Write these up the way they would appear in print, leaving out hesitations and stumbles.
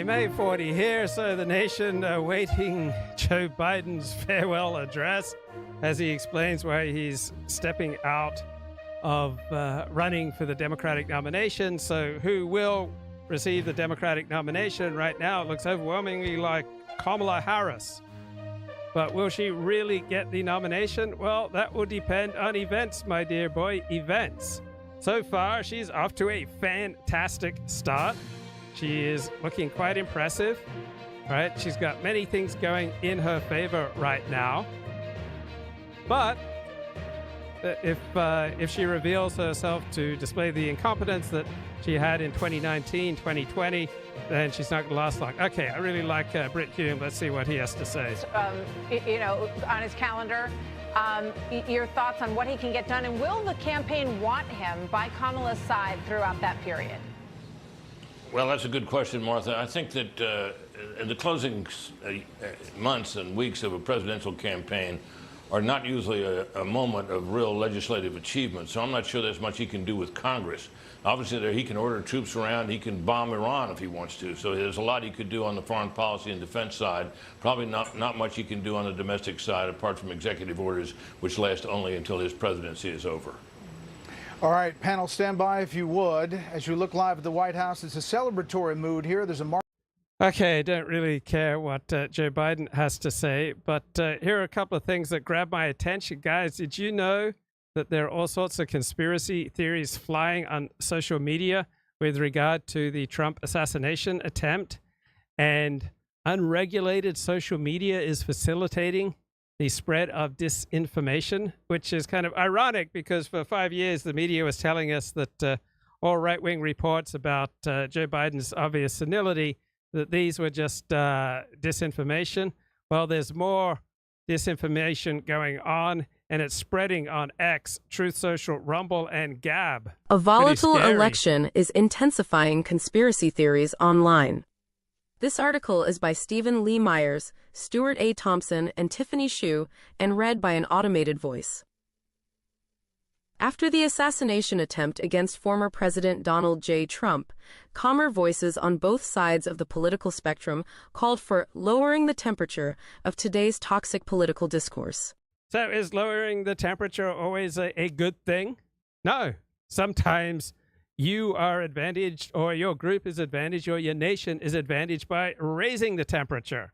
Okay, May 40 here, so the nation awaiting Joe Biden's farewell address as he explains why he's stepping out of running for the Democratic nomination. So who will receive the Democratic nomination? Right now it looks overwhelmingly like Kamala Harris. But will she really get the nomination? Well, that will depend on events, my dear boy, events. So far, she's off to a fantastic start. She is looking quite impressive, right? She's got many things going in her favor right now. But if she reveals herself to display the incompetence that she had in 2019, 2020, then she's not going to last long. Okay, I really like Britt Hume. Let's see what he has to say. On his calendar, your thoughts on what he can get done, and will the campaign want him by Kamala's side throughout that period? Well, that's a good question, Martha. I think that in the closing months and weeks of a presidential campaign are not usually a moment of real legislative achievement, so I'm not sure there's much he can do with Congress. Obviously, he can order troops around. He can bomb Iran if he wants to. So there's a lot he could do on the foreign policy and defense side. Probably not much he can do on the domestic side, apart from executive orders, which last only until his presidency is over. All right, panel, stand by if you would. As you look live at the White House, it's a celebratory mood here. There's a Okay, I don't really care what Joe Biden has to say, but here are a couple of things that grab my attention. Guys, did you know that there are all sorts of conspiracy theories flying on social media with regard to the Trump assassination attempt? And unregulated social media is facilitating the spread of disinformation, which is kind of ironic because for 5 years the media was telling us that all right-wing reports about Joe Biden's obvious senility, that these were just disinformation. Well, there's more disinformation going on, and it's spreading on X, Truth Social, Rumble, and Gab. A volatile election is intensifying conspiracy theories online. This article is by Stephen Lee Myers, Stewart A. Thompson, and Tiffany Shu, and read by an automated voice. After the assassination attempt against former President Donald J. Trump, calmer voices on both sides of the political spectrum called for lowering the temperature of today's toxic political discourse. So is lowering the temperature always a good thing? No. Sometimes you are advantaged, or your group is advantaged, or your nation is advantaged by raising the temperature.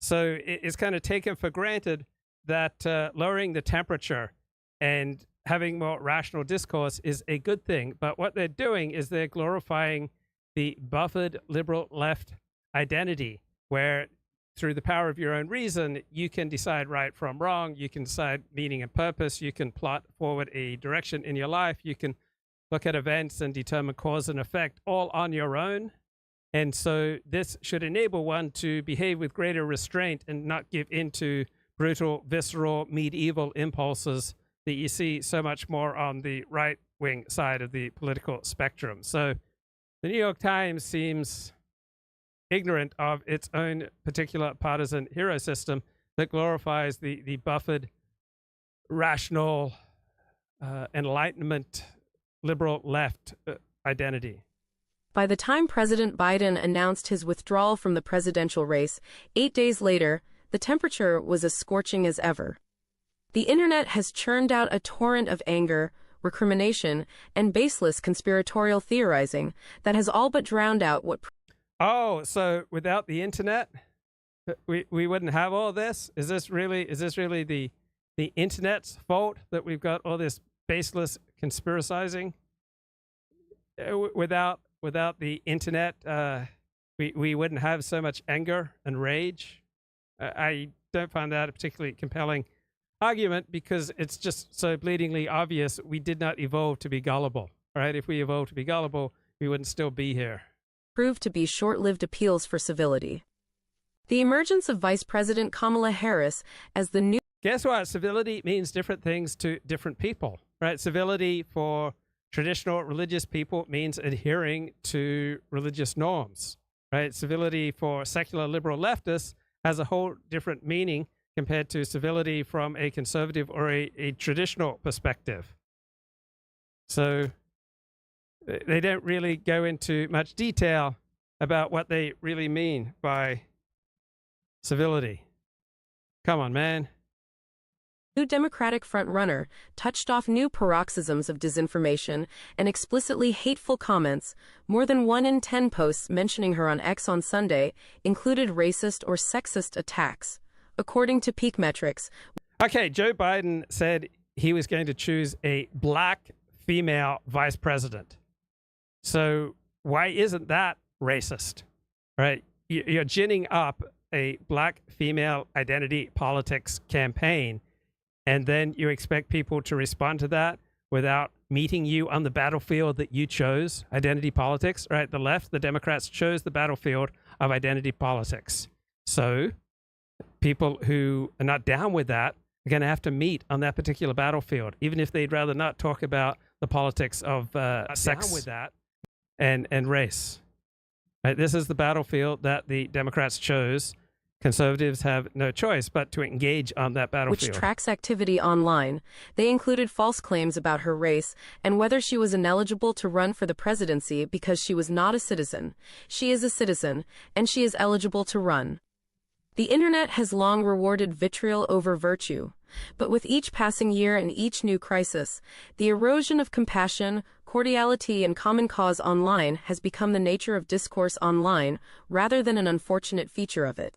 So it's kind of taken for granted that lowering the temperature and having more rational discourse is a good thing. But what they're doing is they're glorifying the buffered liberal left identity, where through the power of your own reason, you can decide right from wrong, you can decide meaning and purpose, you can plot forward a direction in your life, you can look at events and determine cause and effect all on your own. And so this should enable one to behave with greater restraint and not give into brutal, visceral, medieval impulses that you see so much more on the right-wing side of the political spectrum. So the New York Times seems ignorant of its own particular partisan hero system that glorifies the buffered, rational, enlightenment, liberal left identity. By the time President Biden announced his withdrawal from the presidential race, 8 days later, the temperature was as scorching as ever. The internet has churned out a torrent of anger, recrimination, and baseless conspiratorial theorizing that has all but drowned out what... Oh, so without the internet, we wouldn't have all this? Is this really the internet's fault that we've got all this baseless conspiracizing? Without the internet, we wouldn't have so much anger and rage. I don't find that a particularly compelling argument because it's just so bleedingly obvious we did not evolve to be gullible, right? If we evolved to be gullible, we wouldn't still be here. Proved to be short-lived appeals for civility. The emergence of Vice President Kamala Harris as the new... Guess what? Civility means different things to different people, right? Civility for traditional religious people means adhering to religious norms, right? Civility for secular liberal leftists has a whole different meaning compared to civility from a conservative or a traditional perspective. So they don't really go into much detail about what they really mean by civility. Come on, man. New Democratic frontrunner touched off new paroxysms of disinformation and explicitly hateful comments. More than 1 in 10 posts mentioning her on X on Sunday included racist or sexist attacks, according to Peak Metrics. Okay, Joe Biden said he was going to choose a black female vice president. So why isn't that racist, right? You're ginning up a black female identity politics campaign, and then you expect people to respond to that without meeting you on the battlefield that you chose, identity politics, right? The left, the Democrats chose the battlefield of identity politics. So people who are not down with that are going to have to meet on that particular battlefield, even if they'd rather not talk about the politics of sex with that and race. Right? This is the battlefield that the Democrats chose. Conservatives have no choice but to engage on that battlefield. Which tracks activity online. They included false claims about her race and whether she was ineligible to run for the presidency because she was not a citizen. She is a citizen, and she is eligible to run. The internet has long rewarded vitriol over virtue, but with each passing year and each new crisis, the erosion of compassion, cordiality, and common cause online has become the nature of discourse online rather than an unfortunate feature of it.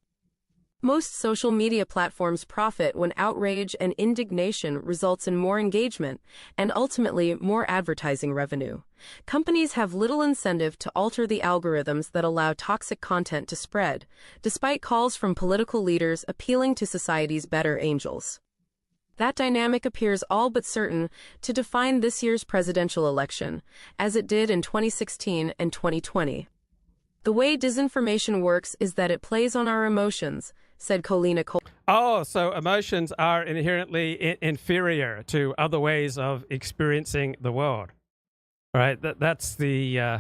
Most social media platforms profit when outrage and indignation results in more engagement and ultimately more advertising revenue. Companies have little incentive to alter the algorithms that allow toxic content to spread, despite calls from political leaders appealing to society's better angels. That dynamic appears all but certain to define this year's presidential election, as it did in 2016 and 2020. The way disinformation works is that it plays on our emotions, said Colina Cole. Oh, so emotions are inherently inferior to other ways of experiencing the world, right? That's the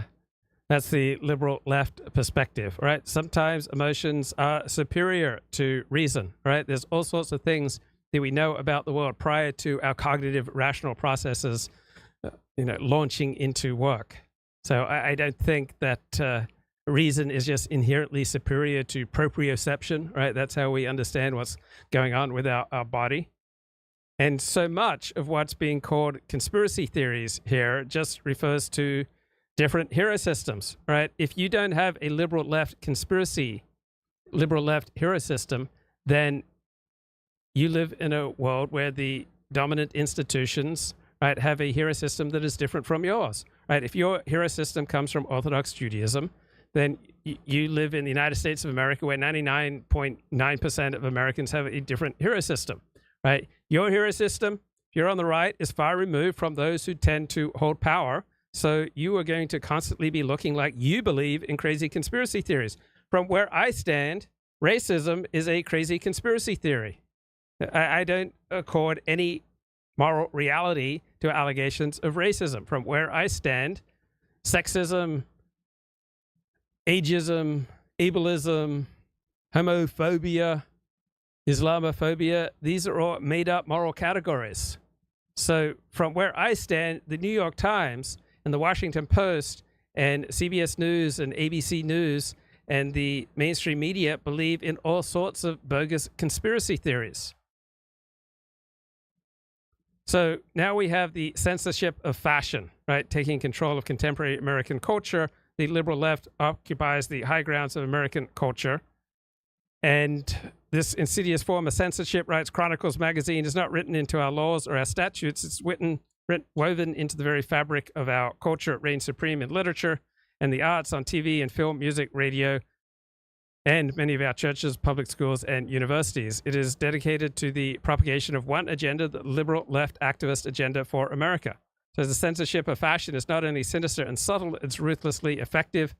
liberal left perspective, right? Sometimes emotions are superior to reason, right? There's all sorts of things that we know about the world prior to our cognitive rational processes, launching into work. So I don't think that reason is just inherently superior to proprioception, right? That's how we understand what's going on with our body. And so much of what's being called conspiracy theories here just refers to different hero systems, right? If you don't have a liberal left hero system, then you live in a world where the dominant institutions, right, have a hero system that is different from yours, right? If your hero system comes from Orthodox Judaism, then you live in the United States of America where 99.9% of Americans have a different hero system, right? Your hero system, if you're on the right, is far removed from those who tend to hold power. So you are going to constantly be looking like you believe in crazy conspiracy theories. From where I stand, racism is a crazy conspiracy theory. I don't accord any moral reality to allegations of racism. From where I stand, sexism, ageism, ableism, homophobia, Islamophobia, these are all made-up moral categories. So from where I stand, the New York Times and the Washington Post and CBS News and ABC News and the mainstream media believe in all sorts of bogus conspiracy theories. So now we have the censorship of fashion, right? Taking control of contemporary American culture. The liberal left occupies the high grounds of American culture. And this insidious form of censorship, writes Chronicles magazine, is not written into our laws or our statutes. It's woven into the very fabric of our culture. It reigns supreme in literature and the arts, on TV and film, music, radio, and many of our churches, public schools, and universities. It is dedicated to the propagation of one agenda, the liberal left activist agenda for America. So the censorship of fashion is not only sinister and subtle, it's ruthlessly effective.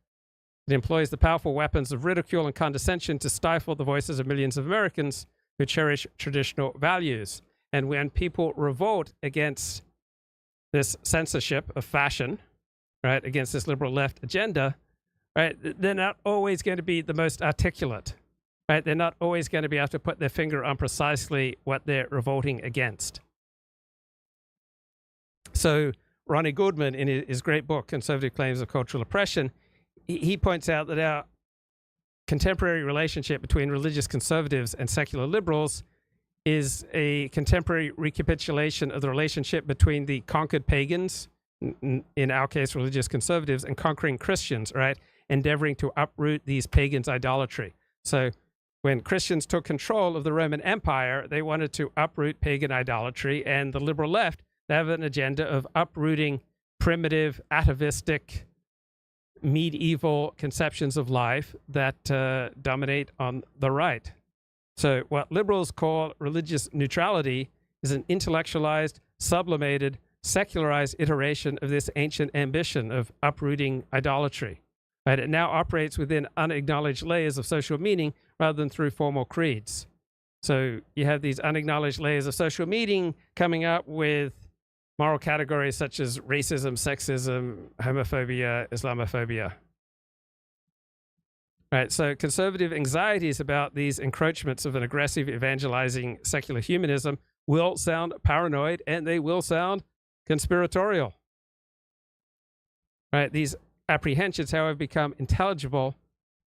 It employs the powerful weapons of ridicule and condescension to stifle the voices of millions of Americans who cherish traditional values. And when people revolt against this censorship of fashion, right, against this liberal left agenda, right, they're not always going to be the most articulate, right? They're not always going to be able to put their finger on precisely what they're revolting against. So Ronnie Goodman, in his great book, Conservative Claims of Cultural Oppression, he points out that our contemporary relationship between religious conservatives and secular liberals is a contemporary recapitulation of the relationship between the conquered pagans, in our case, religious conservatives, and conquering Christians, right? Endeavoring to uproot these pagans' idolatry. So when Christians took control of the Roman Empire, they wanted to uproot pagan idolatry, and the liberal left, they have an agenda of uprooting primitive, atavistic, medieval conceptions of life that dominate on the right. So what liberals call religious neutrality is an intellectualized, sublimated, secularized iteration of this ancient ambition of uprooting idolatry. Right? It now operates within unacknowledged layers of social meaning rather than through formal creeds. So you have these unacknowledged layers of social meaning coming up with moral categories such as racism, sexism, homophobia, Islamophobia. Right, so conservative anxieties about these encroachments of an aggressive evangelizing secular humanism will sound paranoid, and they will sound conspiratorial. Right, these apprehensions, however, become intelligible,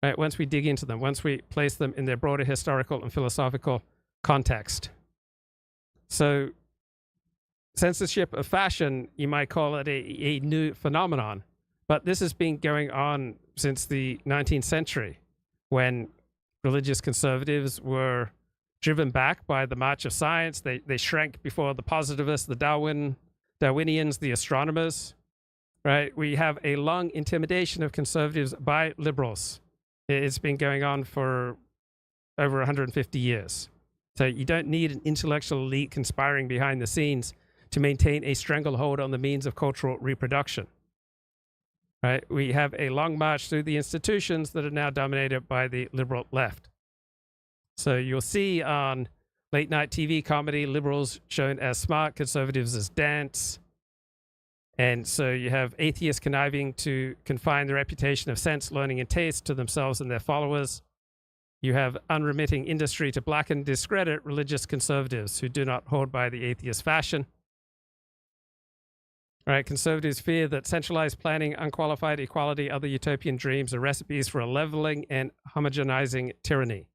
right, once we dig into them, once we place them in their broader historical and philosophical context. So censorship of fashion, you might call it a new phenomenon, but this has been going on since the 19th century, when religious conservatives were driven back by the march of science. They shrank before the positivists, the Darwinians, the astronomers. Right? We have a long intimidation of conservatives by liberals. It's been going on for over 150 years. So you don't need an intellectual elite conspiring behind the scenes to maintain a stranglehold on the means of cultural reproduction. Right? We have a long march through the institutions that are now dominated by the liberal left. So you'll see on late night TV comedy, liberals shown as smart, conservatives as dense. And so you have atheists conniving to confine the reputation of sense, learning, and taste to themselves and their followers. You have unremitting industry to blacken and discredit religious conservatives who do not hold by the atheist fashion. Right, conservatives fear that centralized planning, unqualified equality, other utopian dreams are recipes for a leveling and homogenizing tyranny.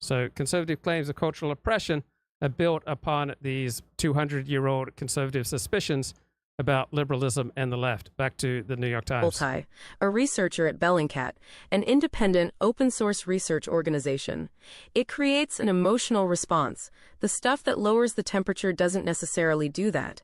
So conservative claims of cultural oppression are built upon these 200-year-old conservative suspicions about liberalism and the left. Back to the New York Times. Volatile, a researcher at Bellingcat, an independent open-source research organization. It creates an emotional response. The stuff that lowers the temperature doesn't necessarily do that.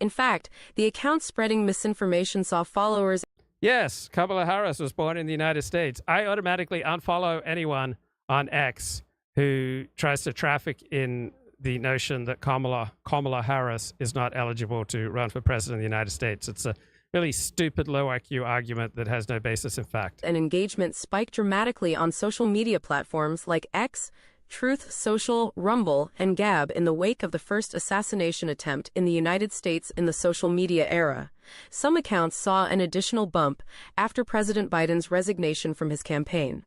In fact, the account spreading misinformation saw followers. Yes, Kamala Harris was born in the United States. I automatically unfollow anyone on X who tries to traffic in the notion that Kamala Harris is not eligible to run for president of the United States. It's a really stupid low IQ argument that has no basis in fact. And engagement spiked dramatically on social media platforms like X, Truth Social, Rumble, and Gab in the wake of the first assassination attempt in the United States in the social media era. Some accounts saw an additional bump after President Biden's resignation from his campaign.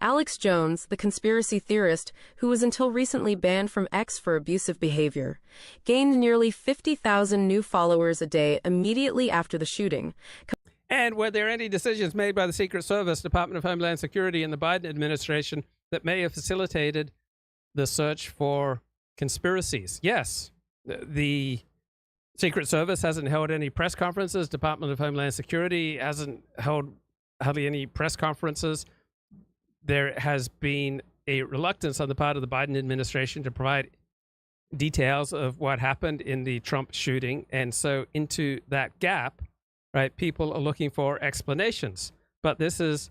Alex Jones, the conspiracy theorist who was until recently banned from X for abusive behavior, gained nearly 50,000 new followers a day immediately after the shooting. And were there any decisions made by the Secret Service, Department of Homeland Security, and the Biden administration that may have facilitated the search for conspiracies? Yes. The Secret Service hasn't held any press conferences. Department of Homeland Security hasn't held hardly any press conferences. There has been a reluctance on the part of the Biden administration to provide details of what happened in the Trump shooting. And so into that gap, right, people are looking for explanations. But this is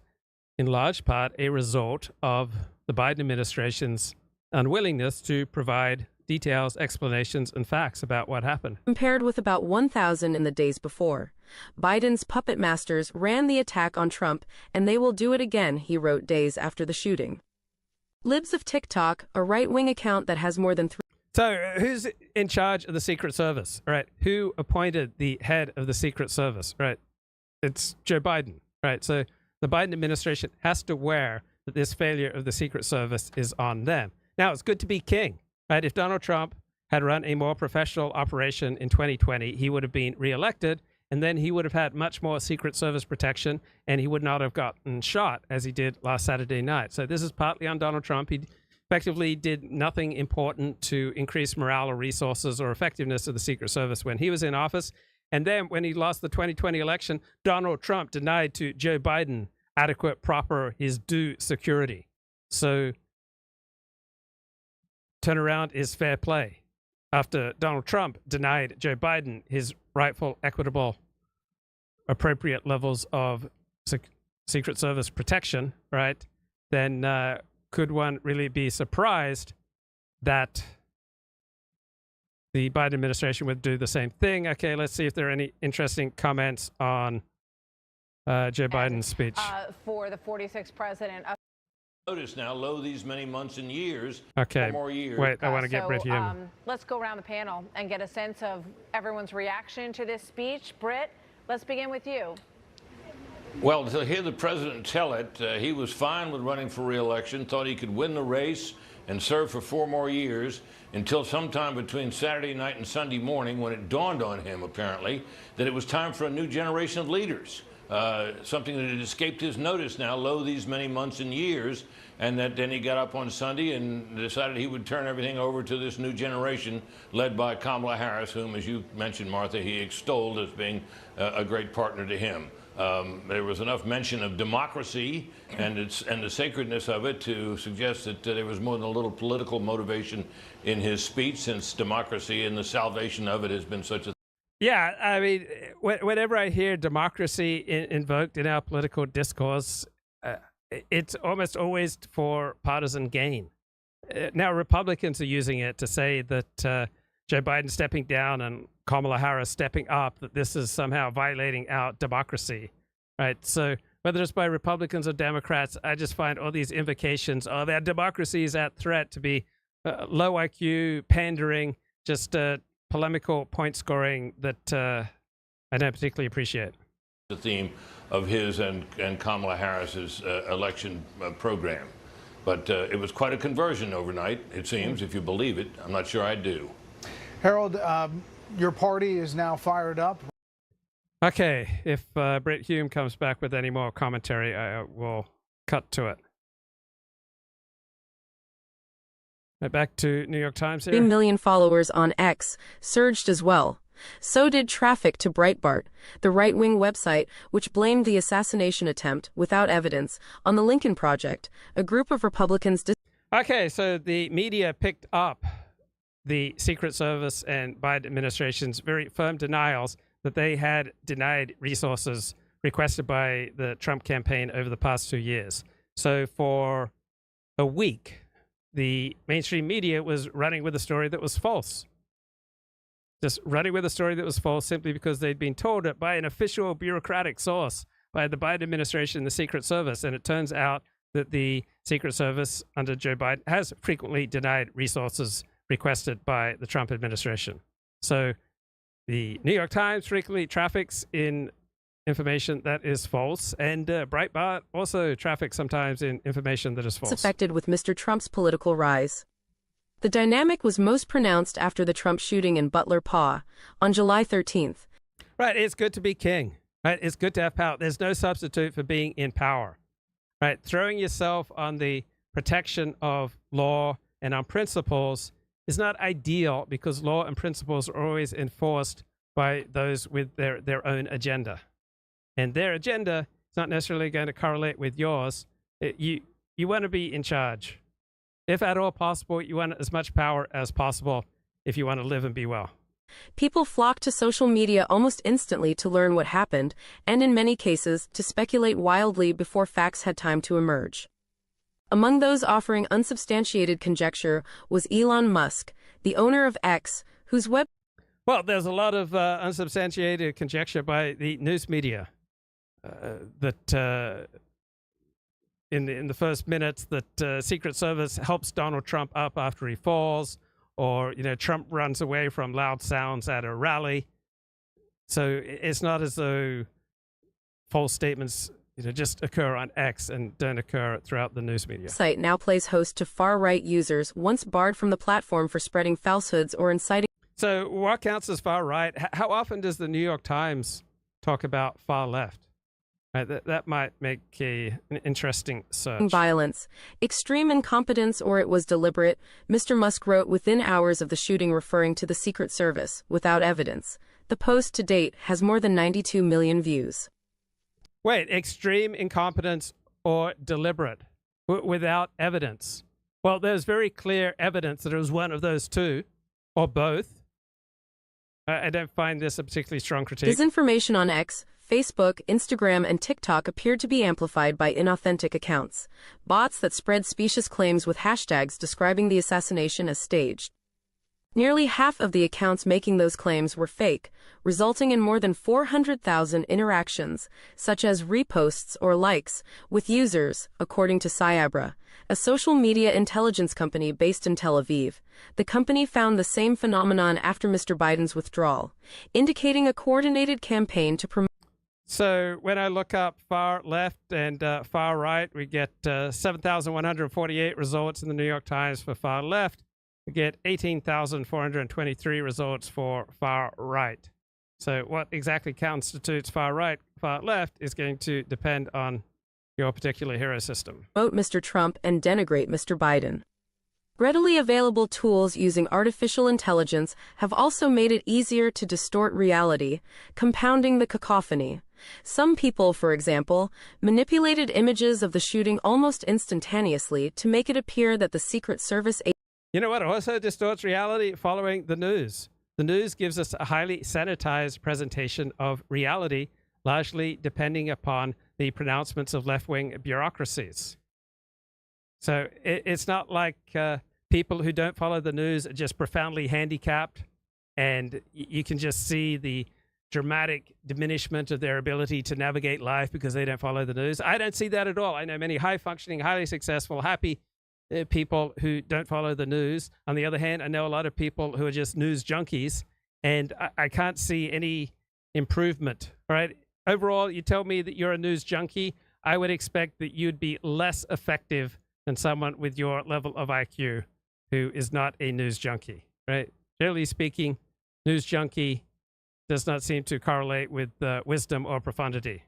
in large part a result of the Biden administration's unwillingness to provide details, explanations, and facts about what happened. Compared with about 1,000 in the days before. Biden's puppet masters ran the attack on Trump, and they will do it again, he wrote days after the shooting. Libs of TikTok, a right-wing account that has more than So who's in charge of the Secret Service, right? Who appointed the head of the Secret Service, right? It's Joe Biden, right? So the Biden administration has to wear that this failure of the Secret Service is on them. Now, it's good to be king, right? If Donald Trump had run a more professional operation in 2020, he would have been reelected, and then he would have had much more Secret Service protection, and he would not have gotten shot as he did last Saturday night. So this is partly on Donald Trump. He effectively did nothing important to increase morale or resources or effectiveness of the Secret Service when he was in office. And then when he lost the 2020 election, Donald Trump denied to Joe Biden adequate, proper, his due security. So turnaround is fair play. After Donald Trump denied Joe Biden his rightful, equitable, appropriate levels of Secret Service protection, right, then could one really be surprised that the Biden administration would do the same thing? Okay, let's see if there are any interesting comments on Joe Biden's speech. For the 46th president. Notice now, lo these many months and years, okay, 4 more years. Wait, I want to get Britt Hume. Let's go around the panel and get a sense of everyone's reaction to this speech. Britt, let's begin with you. Well, to hear the president tell it, he was fine with running for re-election, thought he could win the race and serve for 4 more years until sometime between Saturday night and Sunday morning when it dawned on him, apparently, that it was time for a new generation of leaders. Something that had escaped his notice now, lo these many months and years, and that then he got up on Sunday and decided he would turn everything over to this new generation led by Kamala Harris, whom, as you mentioned, Martha, he extolled as being a great partner to him. There was enough mention of democracy and the sacredness of it to suggest that there was more than a little political motivation in his speech, since democracy and the salvation of it has been such a... Yeah, I mean, whenever I hear democracy invoked in our political discourse, it's almost always for partisan gain. Now, Republicans are using it to say that Joe Biden stepping down and Kamala Harris stepping up, that this is somehow violating our democracy, right? So whether it's by Republicans or Democrats, I just find all these invocations of our democracy is at threat to be low IQ, pandering, just polemical point scoring that I don't particularly appreciate. The theme of his and Kamala Harris's election program. But it was quite a conversion overnight, it seems, if you believe it. I'm not sure I do. Harold, your party is now fired up. Okay, if Britt Hume comes back with any more commentary, I will cut to it. Back to New York Times here. 3 million followers on X surged as well. So did traffic to Breitbart, the right-wing website which blamed the assassination attempt, without evidence, on the Lincoln Project, a group of Republicans... Okay, so the media picked up the Secret Service and Biden administration's very firm denials that they had denied resources requested by the Trump campaign over the past 2 years. So for a week, the mainstream media was running with a story that was false. Just running with a story that was false simply because they'd been told it by an official bureaucratic source, by the Biden administration, the Secret Service. And it turns out that the Secret Service under Joe Biden has frequently denied resources requested by the Trump administration. So the New York Times frequently traffics in information that is false, and Breitbart also traffics sometimes in information that is false. Affected with Mr. Trump's political rise. The dynamic was most pronounced after the Trump shooting in Butler PA on July 13th. Right, it's good to be king. Right, it's good to have power. There's no substitute for being in power. Right, throwing yourself on the protection of law and on principles is not ideal, because law and principles are always enforced by those with their own agenda. And their agenda is not necessarily going to correlate with yours. You want to be in charge. If at all possible, you want as much power as possible if you want to live and be well. People flocked to social media almost instantly to learn what happened, and in many cases, to speculate wildly before facts had time to emerge. Among those offering unsubstantiated conjecture was Elon Musk, the owner of X, whose web... Well, there's a lot of unsubstantiated conjecture by the news media that in the first minutes that Secret Service helps Donald Trump up after he falls, or, you know, Trump runs away from loud sounds at a rally. So it's not as though false statements, you know, just occur on X and don't occur throughout the news media. Site now plays host to far-right users once barred from the platform for spreading falsehoods or inciting... So what counts as far right? How often does the New York Times talk about far left. Right, that might make an interesting search. Violence, extreme incompetence, or it was deliberate, Mr. Musk wrote within hours of the shooting, referring to the Secret Service, without evidence. The post to date has more than 92 million views. Wait, extreme incompetence or deliberate, without evidence? Well, there's very clear evidence that it was one of those two, or both. I don't find this a particularly strong critique. Disinformation on X, Facebook, Instagram, and TikTok appeared to be amplified by inauthentic accounts, bots that spread specious claims with hashtags describing the assassination as staged. Nearly half of the accounts making those claims were fake, resulting in more than 400,000 interactions, such as reposts or likes, with users, according to Cyabra, a social media intelligence company based in Tel Aviv. The company found the same phenomenon after Mr. Biden's withdrawal, indicating a coordinated campaign to promote. So when I look up far left and far right, we get 7,148 results in the New York Times for far left. We get 18,423 results for far right. So what exactly constitutes far right, far left is going to depend on your particular hero system. Promote Mr. Trump and denigrate Mr. Biden. Readily available tools using artificial intelligence have also made it easier to distort reality, compounding the cacophony. Some people, for example, manipulated images of the shooting almost instantaneously to make it appear that the Secret Service. You know what also distorts reality? Following the news. The news gives us a highly sanitized presentation of reality, largely depending upon the pronouncements of left-wing bureaucracies. So it's not like people who don't follow the news are just profoundly handicapped, and you can just see the dramatic diminishment of their ability to navigate life because they don't follow the news. I don't see that at all. I know many high-functioning, highly successful, happy people who don't follow the news. On the other hand, I know a lot of people who are just news junkies, and I can't see any improvement. All right. Overall, you tell me that you're a news junkie, I would expect that you'd be less effective than someone with your level of IQ who is not a news junkie. Right. Generally speaking, news junkie does not seem to correlate with wisdom or profundity.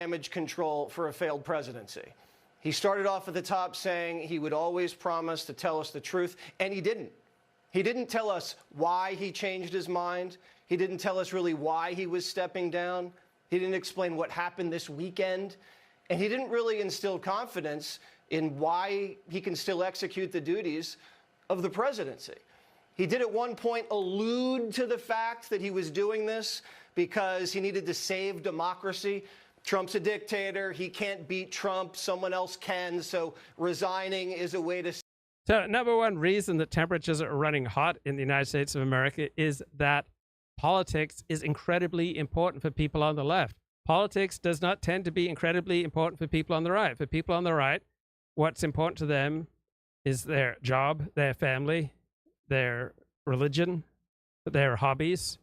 Damage control for a failed presidency. He started off at the top saying he would always promise to tell us the truth, and he didn't. He didn't tell us why he changed his mind. He didn't tell us really why he was stepping down. He didn't explain what happened this weekend. And he didn't really instill confidence in why he can still execute the duties of the presidency. He did at one point allude to the fact that he was doing this because he needed to save democracy. Trump's a dictator. He can't beat Trump. Someone else can. So resigning is a way to. So number one reason that temperatures are running hot in the United States of America is that politics is incredibly important for people on the left. Politics does not tend to be incredibly important for people on the right. For people on the right, what's important to them is their job, their family, their religion, their hobbies.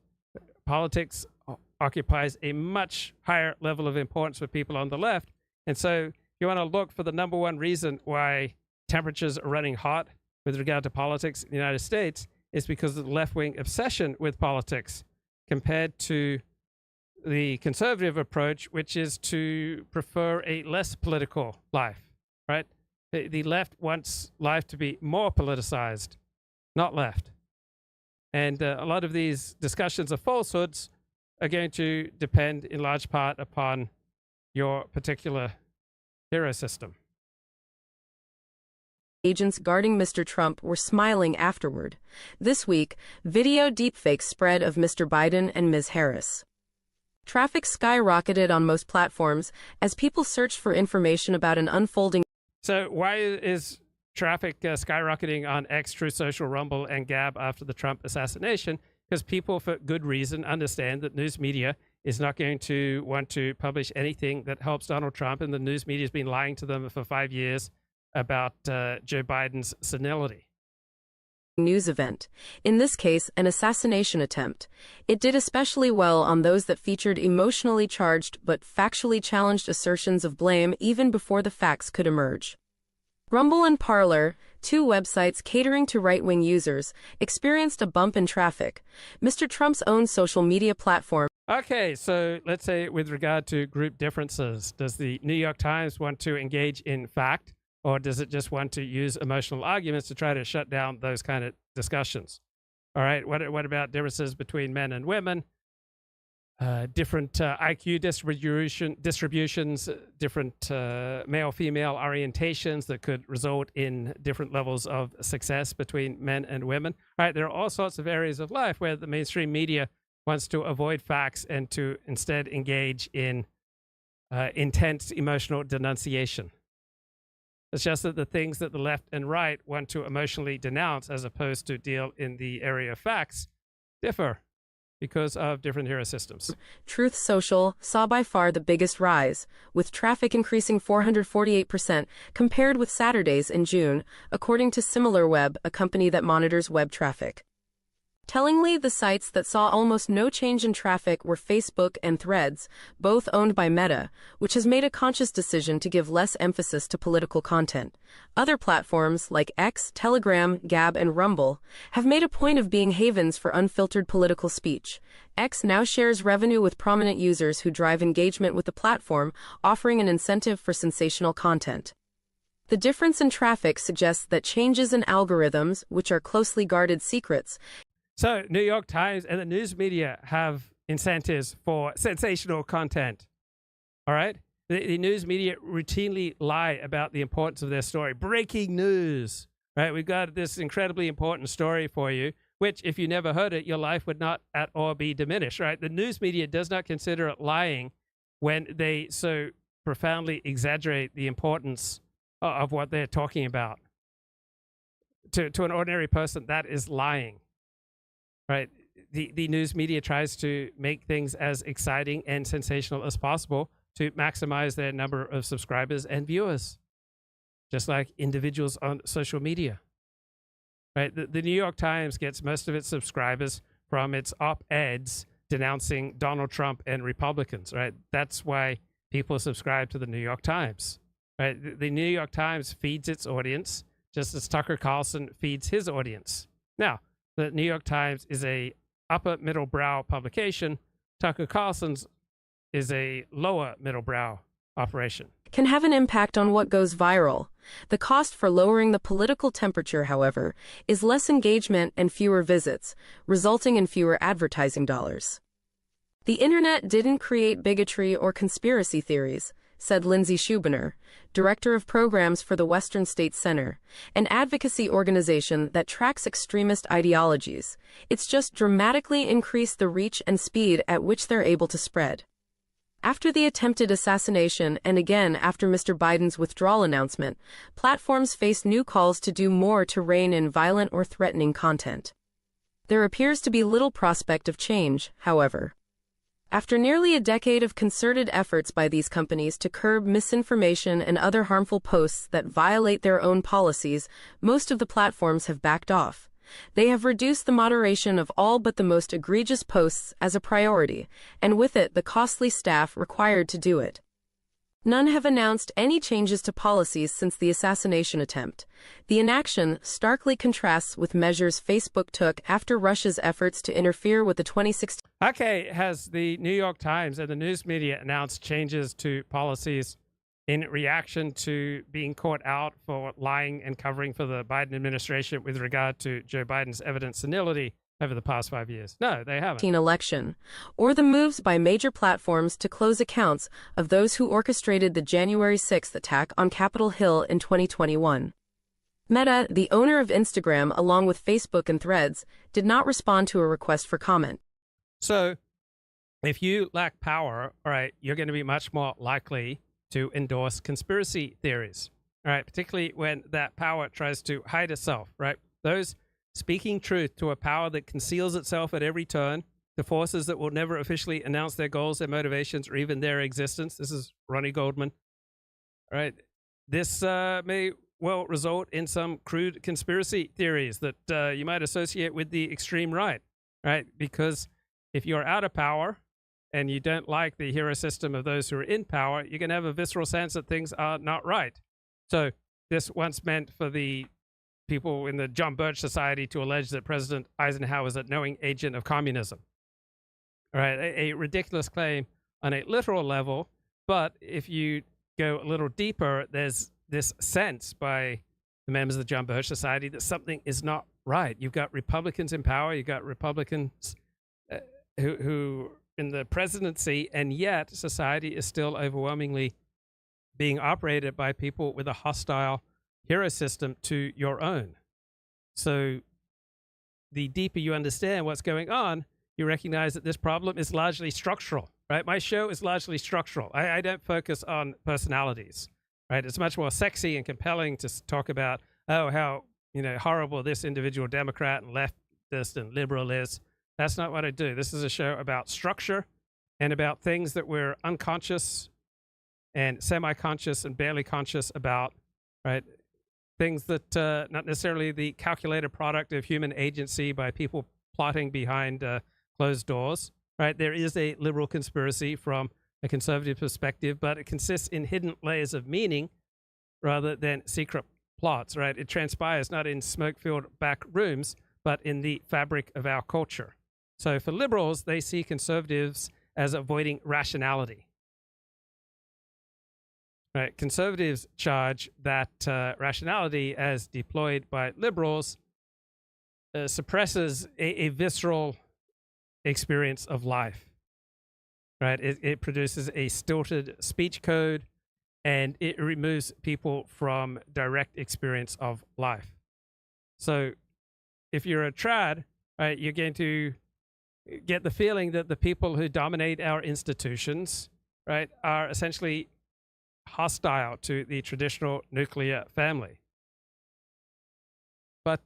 Politics occupies a much higher level of importance for people on the left. And so you want to look for the number one reason why temperatures are running hot with regard to politics in the United States is because of the left-wing obsession with politics compared to the conservative approach, which is to prefer a less political life, right? The left wants life to be more politicized, not left. And a lot of these discussions of falsehoods are going to depend in large part upon your particular hero system. Agents guarding Mr. Trump were smiling afterward. This week, video deepfakes spread of Mr. Biden and Ms. Harris. Traffic skyrocketed on most platforms as people searched for information about an unfolding. So why is traffic skyrocketing on X, Truth Social, Rumble, and Gab after the Trump assassination? Because people, for good reason, understand that news media is not going to want to publish anything that helps Donald Trump, and the news media has been lying to them for 5 years about Joe Biden's senility. News event. In this case, an assassination attempt. It did especially well on those that featured emotionally charged but factually challenged assertions of blame even before the facts could emerge. Rumble and Parler, two websites catering to right-wing users, experienced a bump in traffic. Mr. Trump's own social media platform. Okay, so let's say with regard to group differences, does the New York Times want to engage in fact, or does it just want to use emotional arguments to try to shut down those kind of discussions? All right, what about differences between men and women? Different IQ distributions, different male-female orientations that could result in different levels of success between men and women. All right, there are all sorts of areas of life where the mainstream media wants to avoid facts and to instead engage in intense emotional denunciation. It's just that the things that the left and right want to emotionally denounce as opposed to deal in the area of facts differ because of different hero systems. Truth Social saw by far the biggest rise, with traffic increasing 448% compared with Saturdays in June, according to SimilarWeb, a company that monitors web traffic. Tellingly, the sites that saw almost no change in traffic were Facebook and Threads, both owned by Meta, which has made a conscious decision to give less emphasis to political content. Other platforms like X, Telegram, Gab, and Rumble have made a point of being havens for unfiltered political speech. X now shares revenue with prominent users who drive engagement with the platform, offering an incentive for sensational content. The difference in traffic suggests that changes in algorithms, which are closely guarded secrets. So, New York Times and the news media have incentives for sensational content. All right? The news media routinely lie about the importance of their story. Breaking news, right? We've got this incredibly important story for you, which, if you never heard it, your life would not at all be diminished, right? The news media does not consider it lying when they so profoundly exaggerate the importance of what they're talking about. To an ordinary person, that is lying. Right, the news media tries to make things as exciting and sensational as possible to maximize their number of subscribers and viewers, just like individuals on social media. Right, the New York Times gets most of its subscribers from its op-eds denouncing Donald Trump and Republicans. Right, that's why people subscribe to the New York Times. Right, the New York Times feeds its audience just as Tucker Carlson feeds his audience. Now, the New York Times is a upper middle brow publication. Tucker Carlson's is a lower middle brow operation. Can have an impact on what goes viral. The cost for lowering the political temperature, however, is less engagement and fewer visits, resulting in fewer advertising dollars. The internet didn't create bigotry or conspiracy theories, said Lindsay Schubiner, director of programs for the Western States Center, an advocacy organization that tracks extremist ideologies. It's just dramatically increased the reach and speed at which they're able to spread. After the attempted assassination and again after Mr. Biden's withdrawal announcement, platforms face new calls to do more to rein in violent or threatening content. There appears to be little prospect of change, however. After nearly a decade of concerted efforts by these companies to curb misinformation and other harmful posts that violate their own policies, most of the platforms have backed off. They have reduced the moderation of all but the most egregious posts as a priority, and with it the costly staff required to do it. None have announced any changes to policies since the assassination attempt. The inaction starkly contrasts with measures Facebook took after Russia's efforts to interfere with the 2016. Okay, has the New York Times and the news media announced changes to policies in reaction to being caught out for lying and covering for the Biden administration with regard to Joe Biden's evident senility over the past 5 years? No, they haven't. Election, or the moves by major platforms to close accounts of those who orchestrated the January 6th attack on Capitol Hill in 2021. Meta, the owner of Instagram along with Facebook and Threads, did not respond to a request for comment. So, if you lack power, all right, you're going to be much more likely to endorse conspiracy theories, all right, particularly when that power tries to hide itself, right? Those speaking truth to a power that conceals itself at every turn, to forces that will never officially announce their goals, their motivations, or even their existence. This is Ronnie Goldman. All right. This may well result in some crude conspiracy theories that you might associate with the extreme right, right? Because if you're out of power and you don't like the hero system of those who are in power, you're going to have a visceral sense that things are not right. So this once meant for the people in the John Birch Society to allege that President Eisenhower was a knowing agent of communism. All right, a ridiculous claim on a literal level, but if you go a little deeper, there's this sense by the members of the John Birch Society that something is not right. You've got Republicans in power, you've got Republicans who in the presidency, and yet society is still overwhelmingly being operated by people with a hostile hero system to your own. So the deeper you understand what's going on, you recognize that this problem is largely structural, right? My show is largely structural. I don't focus on personalities, right? It's much more sexy and compelling to talk about, oh, how, horrible this individual Democrat and leftist and liberal is. That's not what I do. This is a show about structure and about things that we're unconscious and semi-conscious and barely conscious about, right? Things that not necessarily the calculated product of human agency by people plotting behind closed doors, right? There is a liberal conspiracy from a conservative perspective, but it consists in hidden layers of meaning rather than secret plots, right? It transpires not in smoke-filled back rooms, but in the fabric of our culture. So for liberals, they see conservatives as avoiding rationality. Right? Conservatives charge that rationality, as deployed by liberals, suppresses a visceral experience of life. Right? It produces a stilted speech code, and it removes people from direct experience of life. So if you're a trad, right, you're going to get the feeling that the people who dominate our institutions, right, are essentially hostile to the traditional nuclear family. But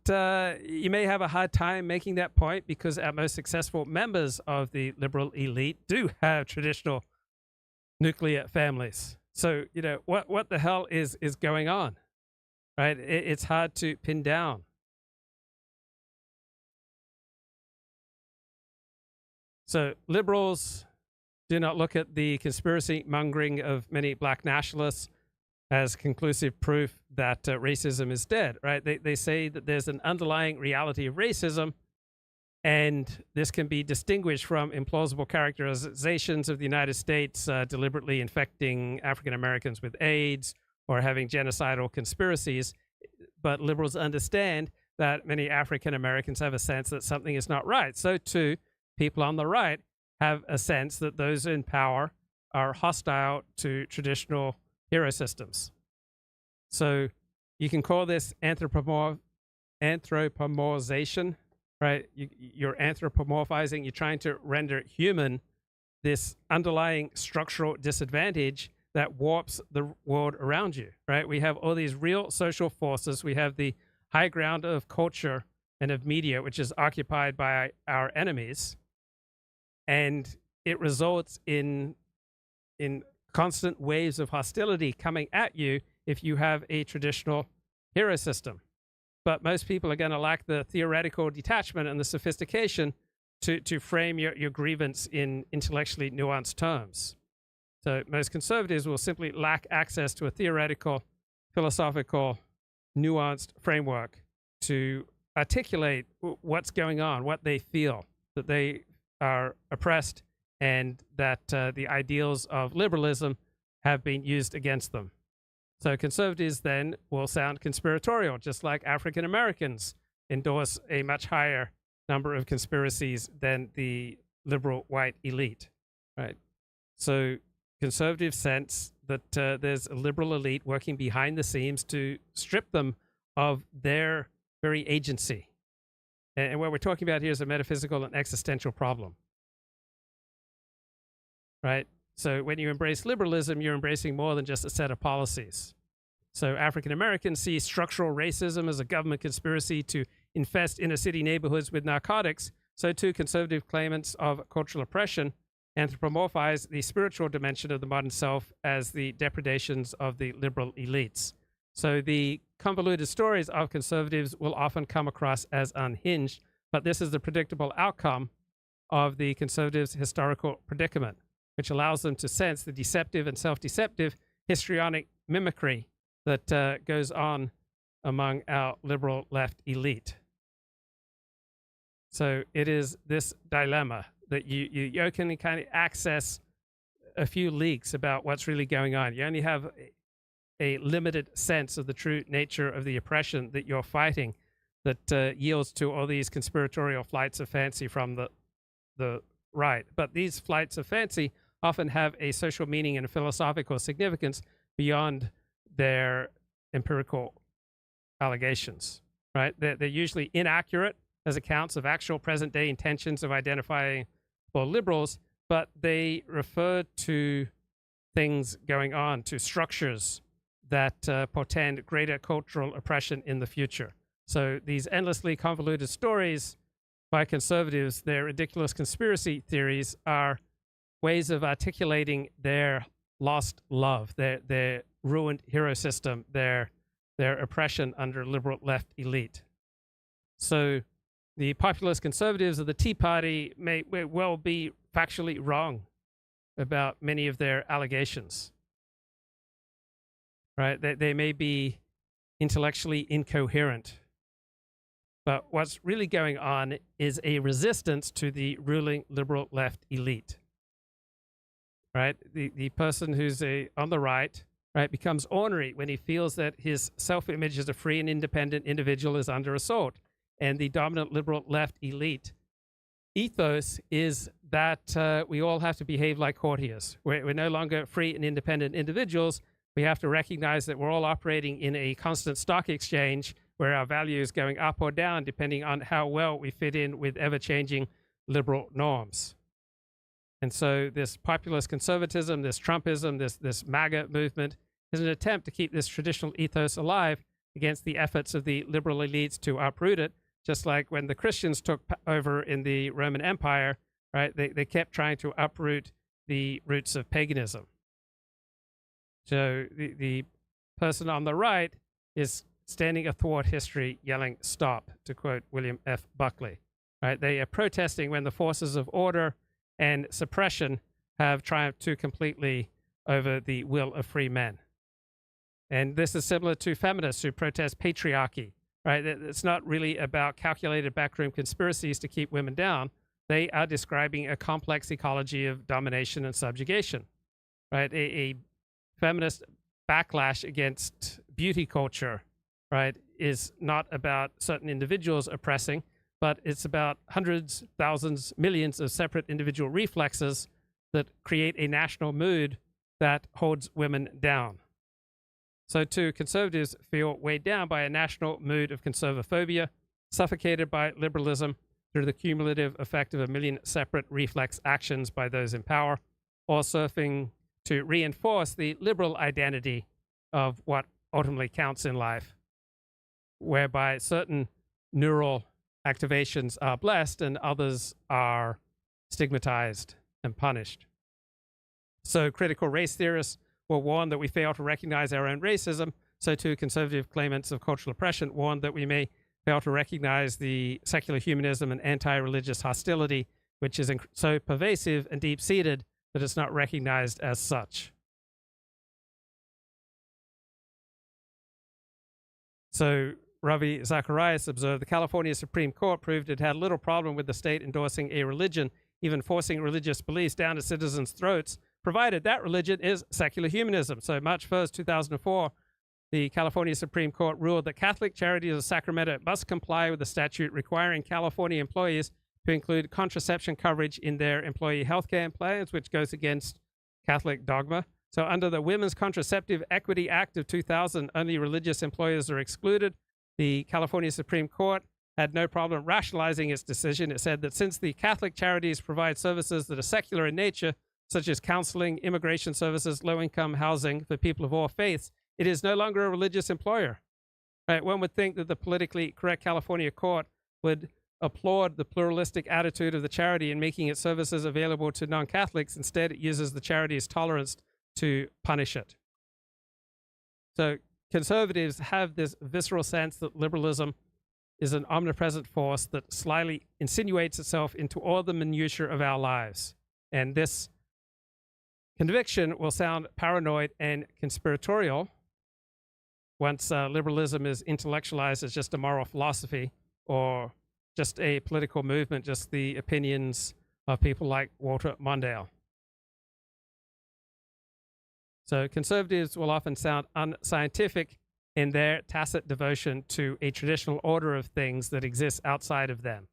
you may have a hard time making that point because our most successful members of the liberal elite do have traditional nuclear families. So, what the hell is going on, right? It's hard to pin down. So liberals do not look at the conspiracy mongering of many black nationalists as conclusive proof that racism is dead, right? They say that there's an underlying reality of racism, and this can be distinguished from implausible characterizations of the United States deliberately infecting African Americans with AIDS or having genocidal conspiracies. But liberals understand that many African Americans have a sense that something is not right. So too, people on the right have a sense that those in power are hostile to traditional hero systems. So you can call this anthropomorphization, right? You're anthropomorphizing, you're trying to render human this underlying structural disadvantage that warps the world around you, right? We have all these real social forces. We have the high ground of culture and of media, which is occupied by our enemies. And it results in constant waves of hostility coming at you if you have a traditional hero system. But most people are going to lack the theoretical detachment and the sophistication to frame your grievance in intellectually nuanced terms. So most conservatives will simply lack access to a theoretical, philosophical, nuanced framework to articulate what's going on, what they feel, that they are oppressed, and that the ideals of liberalism have been used against them. So conservatives then will sound conspiratorial, just like African Americans endorse a much higher number of conspiracies than the liberal white elite, right? So conservatives sense that there's a liberal elite working behind the scenes to strip them of their very agency. And what we're talking about here is a metaphysical and existential problem, right? So when you embrace liberalism, you're embracing more than just a set of policies. So African Americans see structural racism as a government conspiracy to infest inner city neighborhoods with narcotics. So too, conservative claimants of cultural oppression anthropomorphize the spiritual dimension of the modern self as the depredations of the liberal elites. So the convoluted stories of conservatives will often come across as unhinged, but this is the predictable outcome of the conservatives' historical predicament, which allows them to sense the deceptive and self-deceptive histrionic mimicry that goes on among our liberal left elite. So it is this dilemma that you can kind of access a few leaks about what's really going on. You only have a limited sense of the true nature of the oppression that you're fighting that yields to all these conspiratorial flights of fancy from the right. But these flights of fancy often have a social meaning and philosophical significance beyond their empirical allegations, right? They're usually inaccurate as accounts of actual present-day intentions of identifying for liberals, but they refer to things going on, to structures that portend greater cultural oppression in the future. So these endlessly convoluted stories by conservatives, their ridiculous conspiracy theories, are ways of articulating their lost love, their ruined hero system, their oppression under liberal left elite. So the populist conservatives of the Tea Party may well be factually wrong about many of their allegations, right? They may be intellectually incoherent. But what's really going on is a resistance to the ruling liberal left elite, right? The person who's on the right, right, becomes ornery when he feels that his self-image as a free and independent individual is under assault. And the dominant liberal left elite ethos is that we all have to behave like courtiers. We're no longer free and independent individuals. We have to recognize that we're all operating in a constant stock exchange where our value is going up or down depending on how well we fit in with ever-changing liberal norms. And so this populist conservatism, this Trumpism, this MAGA movement is an attempt to keep this traditional ethos alive against the efforts of the liberal elites to uproot it, just like when the Christians took over in the Roman Empire, right? They kept trying to uproot the roots of paganism. So the person on the right is standing athwart history yelling, "Stop," to quote William F. Buckley. Right? They are protesting when the forces of order and suppression have triumphed too completely over the will of free men. And this is similar to feminists who protest patriarchy. Right? It's not really about calculated backroom conspiracies to keep women down. They are describing a complex ecology of domination and subjugation. Right? A feminist backlash against beauty culture, right, is not about certain individuals oppressing, but it's about hundreds, thousands, millions of separate individual reflexes that create a national mood that holds women down. So too, conservatives feel weighed down by a national mood of conservaphobia, suffocated by liberalism through the cumulative effect of a million separate reflex actions by those in power, or surfing to reinforce the liberal identity of what ultimately counts in life, whereby certain neural activations are blessed and others are stigmatized and punished. So critical race theorists will warn that we fail to recognize our own racism. So too, conservative claimants of cultural oppression warn that we may fail to recognize the secular humanism and anti-religious hostility, which is so pervasive and deep-seated that it's not recognized as such. So Ravi Zacharias observed the California Supreme Court proved it had little problem with the state endorsing a religion, even forcing religious beliefs down to citizens' throats, provided that religion is secular humanism. So March 1st, 2004, the California Supreme Court ruled that Catholic Charities of Sacramento must comply with the statute requiring California employees to include contraception coverage in their employee health care plans, which goes against Catholic dogma. So under the Women's Contraceptive Equity Act of 2000, only religious employers are excluded. The California Supreme Court had no problem rationalizing its decision. It said that since the Catholic charities provide services that are secular in nature, such as counseling, immigration services, low-income housing for people of all faiths, it is no longer a religious employer. Right? One would think that the politically correct California court would applaud the pluralistic attitude of the charity in making its services available to non-Catholics. Instead, it uses the charity's tolerance to punish it. So conservatives have this visceral sense that liberalism is an omnipresent force that slyly insinuates itself into all the minutiae of our lives. And this conviction will sound paranoid and conspiratorial, once liberalism is intellectualized as just a moral philosophy or just a political movement, just the opinions of people like Walter Mondale. So conservatives will often sound unscientific in their tacit devotion to a traditional order of things that exists outside of them.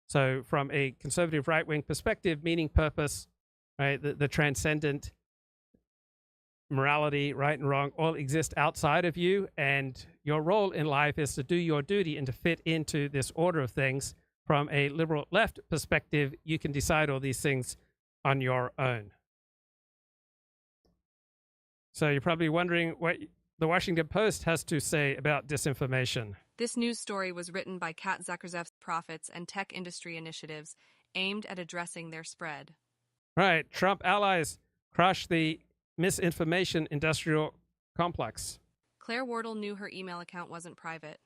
So from a conservative right-wing perspective, meaning, purpose, right, the transcendent morality, right and wrong, all exist outside of you, and your role in life is to do your duty and to fit into this order of things. From a liberal left perspective, you can decide all these things on your own. So you're probably wondering what the Washington Post has to say about disinformation. This news story was written by Kat Zakrzewski's profits and tech industry initiatives aimed at addressing their spread. Right. Trump allies crush the misinformation industrial complex. Claire Wardle knew her email account wasn't private.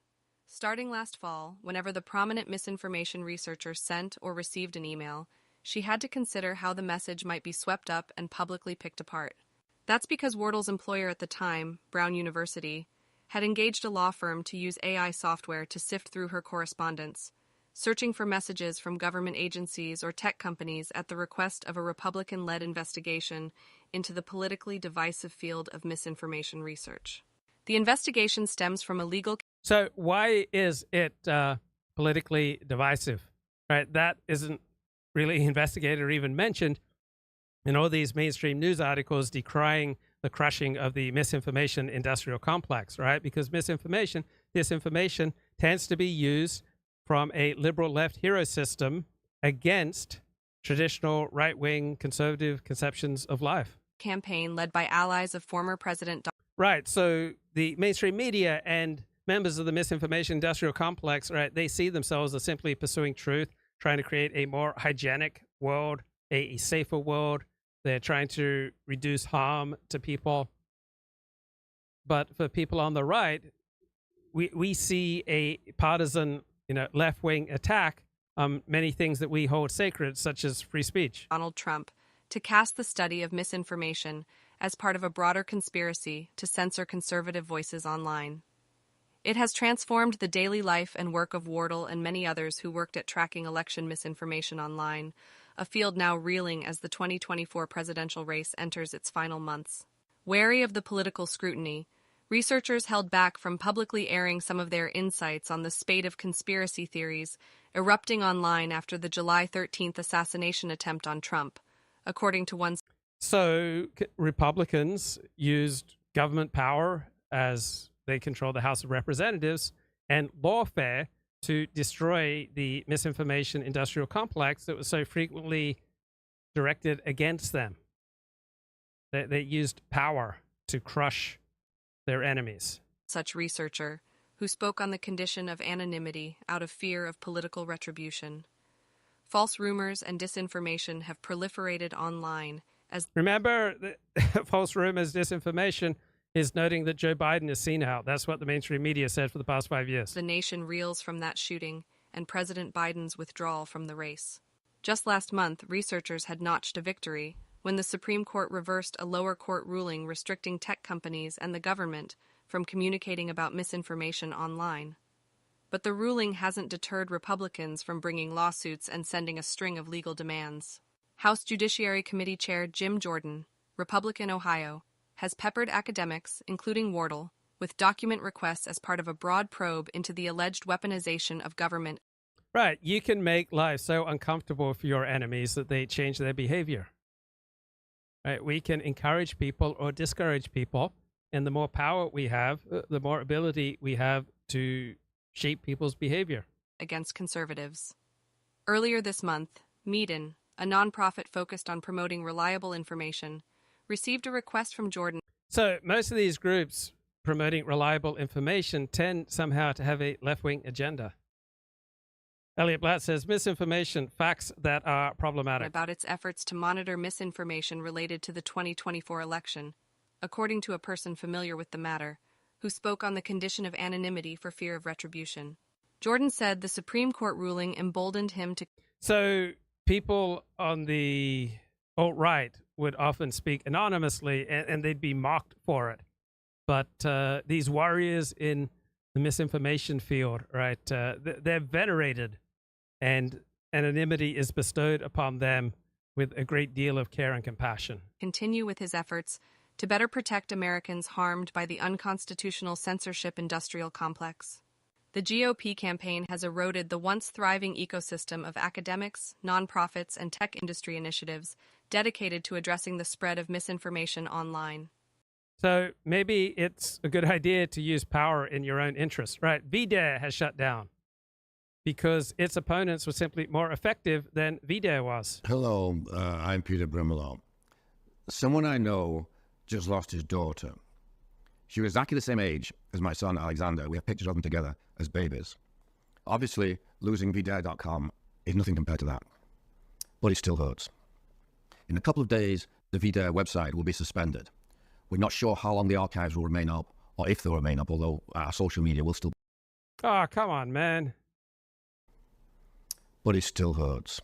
Starting last fall, whenever the prominent misinformation researcher sent or received an email, she had to consider how the message might be swept up and publicly picked apart. That's because Wardle's employer at the time, Brown University, had engaged a law firm to use AI software to sift through her correspondence, searching for messages from government agencies or tech companies at the request of a Republican-led investigation into the politically divisive field of misinformation research. The investigation stems from a legal... So why is it politically divisive? Right? That isn't really investigated or even mentioned in all these mainstream news articles decrying the crushing of the misinformation industrial complex, right? Because disinformation tends to be used from a liberal left hero system against traditional right-wing conservative conceptions of life. Campaign led by allies of former President Right. So the mainstream media and members of the misinformation industrial complex, right, they see themselves as simply pursuing truth, trying to create a more hygienic world, a safer world. They're trying to reduce harm to people. But for people on the right, we see a partisan, left-wing attack on many things that we hold sacred, such as free speech. Donald Trump to cast the study of misinformation as part of a broader conspiracy to censor conservative voices online. It has transformed the daily life and work of Wardle and many others who worked at tracking election misinformation online, a field now reeling as the 2024 presidential race enters its final months. Wary of the political scrutiny, researchers held back from publicly airing some of their insights on the spate of conspiracy theories erupting online after the July 13th assassination attempt on Trump, according to one. So Republicans used government power as they control the House of Representatives and lawfare to destroy the misinformation industrial complex that was so frequently directed against them. They used power to crush their enemies. Such researcher who spoke on the condition of anonymity out of fear of political retribution. False rumors and disinformation have proliferated online as... Remember, false rumors, disinformation is noting that Joe Biden is senile. That's what the mainstream media said for the past 5 years. The nation reels from that shooting and President Biden's withdrawal from the race. Just last month, researchers had notched a victory when the Supreme Court reversed a lower court ruling restricting tech companies and the government from communicating about misinformation online. But the ruling hasn't deterred Republicans from bringing lawsuits and sending a string of legal demands. House Judiciary Committee Chair Jim Jordan, Republican Ohio, has peppered academics, including Wardle, with document requests as part of a broad probe into the alleged weaponization of government. Right. You can make life so uncomfortable for your enemies that they change their behavior. Right. We can encourage people or discourage people. And the more power we have, the more ability we have to shape people's behavior. Against conservatives. Earlier this month, Meaden, a nonprofit focused on promoting reliable information, received a request from Jordan. So most of these groups promoting reliable information tend somehow to have a left-wing agenda. Elliott Blatt says misinformation, facts that are problematic. About its efforts to monitor misinformation related to the 2024 election, according to a person familiar with the matter, who spoke on the condition of anonymity for fear of retribution. Jordan said the Supreme Court ruling emboldened him to... So people on the alt-right would often speak anonymously, and they'd be mocked for it. but these warriors in the misinformation field, right, they're venerated, and anonymity is bestowed upon them with a great deal of care and compassion. Continue with his efforts to better protect Americans harmed by the unconstitutional censorship industrial complex. The GOP campaign has eroded the once thriving ecosystem of academics, nonprofits, and tech industry initiatives dedicated to addressing the spread of misinformation online. So maybe it's a good idea to use power in your own interest, right? VDARE has shut down because its opponents were simply more effective than VDARE was. Hello, I'm Peter Brimelow. Someone I know just lost his daughter. She was exactly the same age as my son Alexander. We have pictures of them together as babies. Obviously, losing VDARE.com is nothing compared to that, but it still hurts. In a couple of days, the VDARE website will be suspended. We're not sure how long the archives will remain up, or if they'll remain up, although our social media will still. Oh, come on, man. But it still hurts.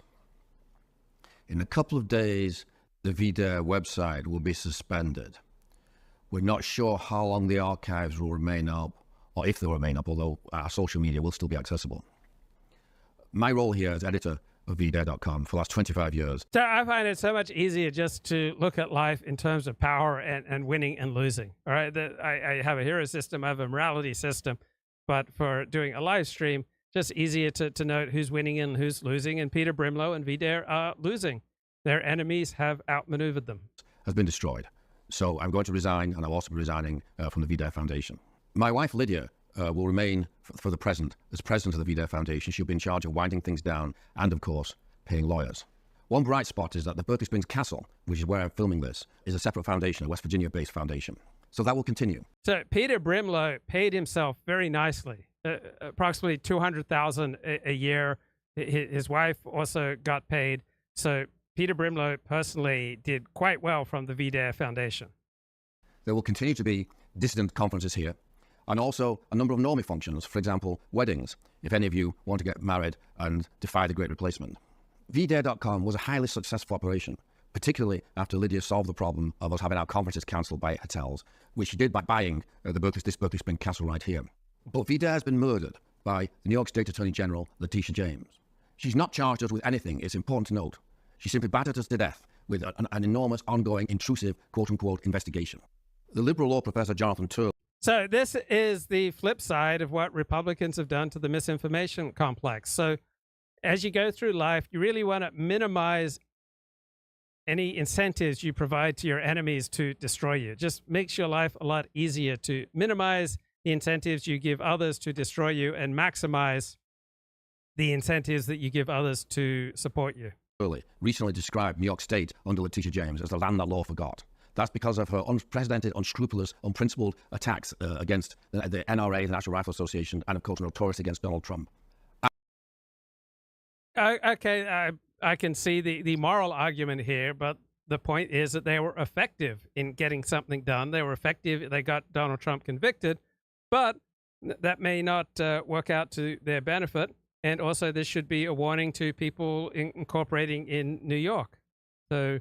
In a couple of days, the VDARE website will be suspended. We're not sure how long the archives will remain up, or if they'll remain up, although our social media will still be accessible. My role here as editor of VDARE.com for the last 25 years. So I find it so much easier just to look at life in terms of power and winning and losing. All right, I have a hero system, I have a morality system, but for doing a live stream, just easier to note who's winning and who's losing. And Peter Brimelow and VDARE are losing. Their enemies have outmaneuvered them. Has been destroyed. So I'm going to resign, and I'll also be resigning from the VDARE Foundation. My wife, Lydia, will remain, for the present, as president of the VDARE Foundation. She'll be in charge of winding things down and, of course, paying lawyers. One bright spot is that the Berkeley Springs Castle, which is where I'm filming this, is a separate foundation, a West Virginia-based foundation. So that will continue. So Peter Brimelow paid himself very nicely, approximately $200,000 a year. His wife also got paid. So Peter Brimelow personally did quite well from the VDARE Foundation. There will continue to be dissident conferences here, and also a number of normie functions, for example, weddings, if any of you want to get married and defy the Great Replacement. VDARE.com was a highly successful operation, particularly after Lydia solved the problem of us having our conferences cancelled by hotels, which she did by buying this Berkeley Springs Castle right here. But VDARE has been murdered by the New York State Attorney General, Letitia James. She's not charged us with anything, it's important to note. She simply battered us to death with an enormous, ongoing, intrusive, quote-unquote, investigation. The liberal law professor Jonathan Turley. So this is the flip side of what Republicans have done to the misinformation complex. So as you go through life, you really want to minimize any incentives you provide to your enemies to destroy you. Just makes your life a lot easier to minimize the incentives you give others to destroy you and maximize the incentives that you give others to support you. Recently described New York State under Letitia James as the land that law forgot. That's because of her unprecedented, unscrupulous, unprincipled attacks against the NRA, the National Rifle Association, and of course notorious against Donald Trump. Okay, I can see the moral argument here, but the point is that they were effective in getting something done. They were effective. They got Donald Trump convicted, but that may not work out to their benefit. And also, this should be a warning to people incorporating in New York. So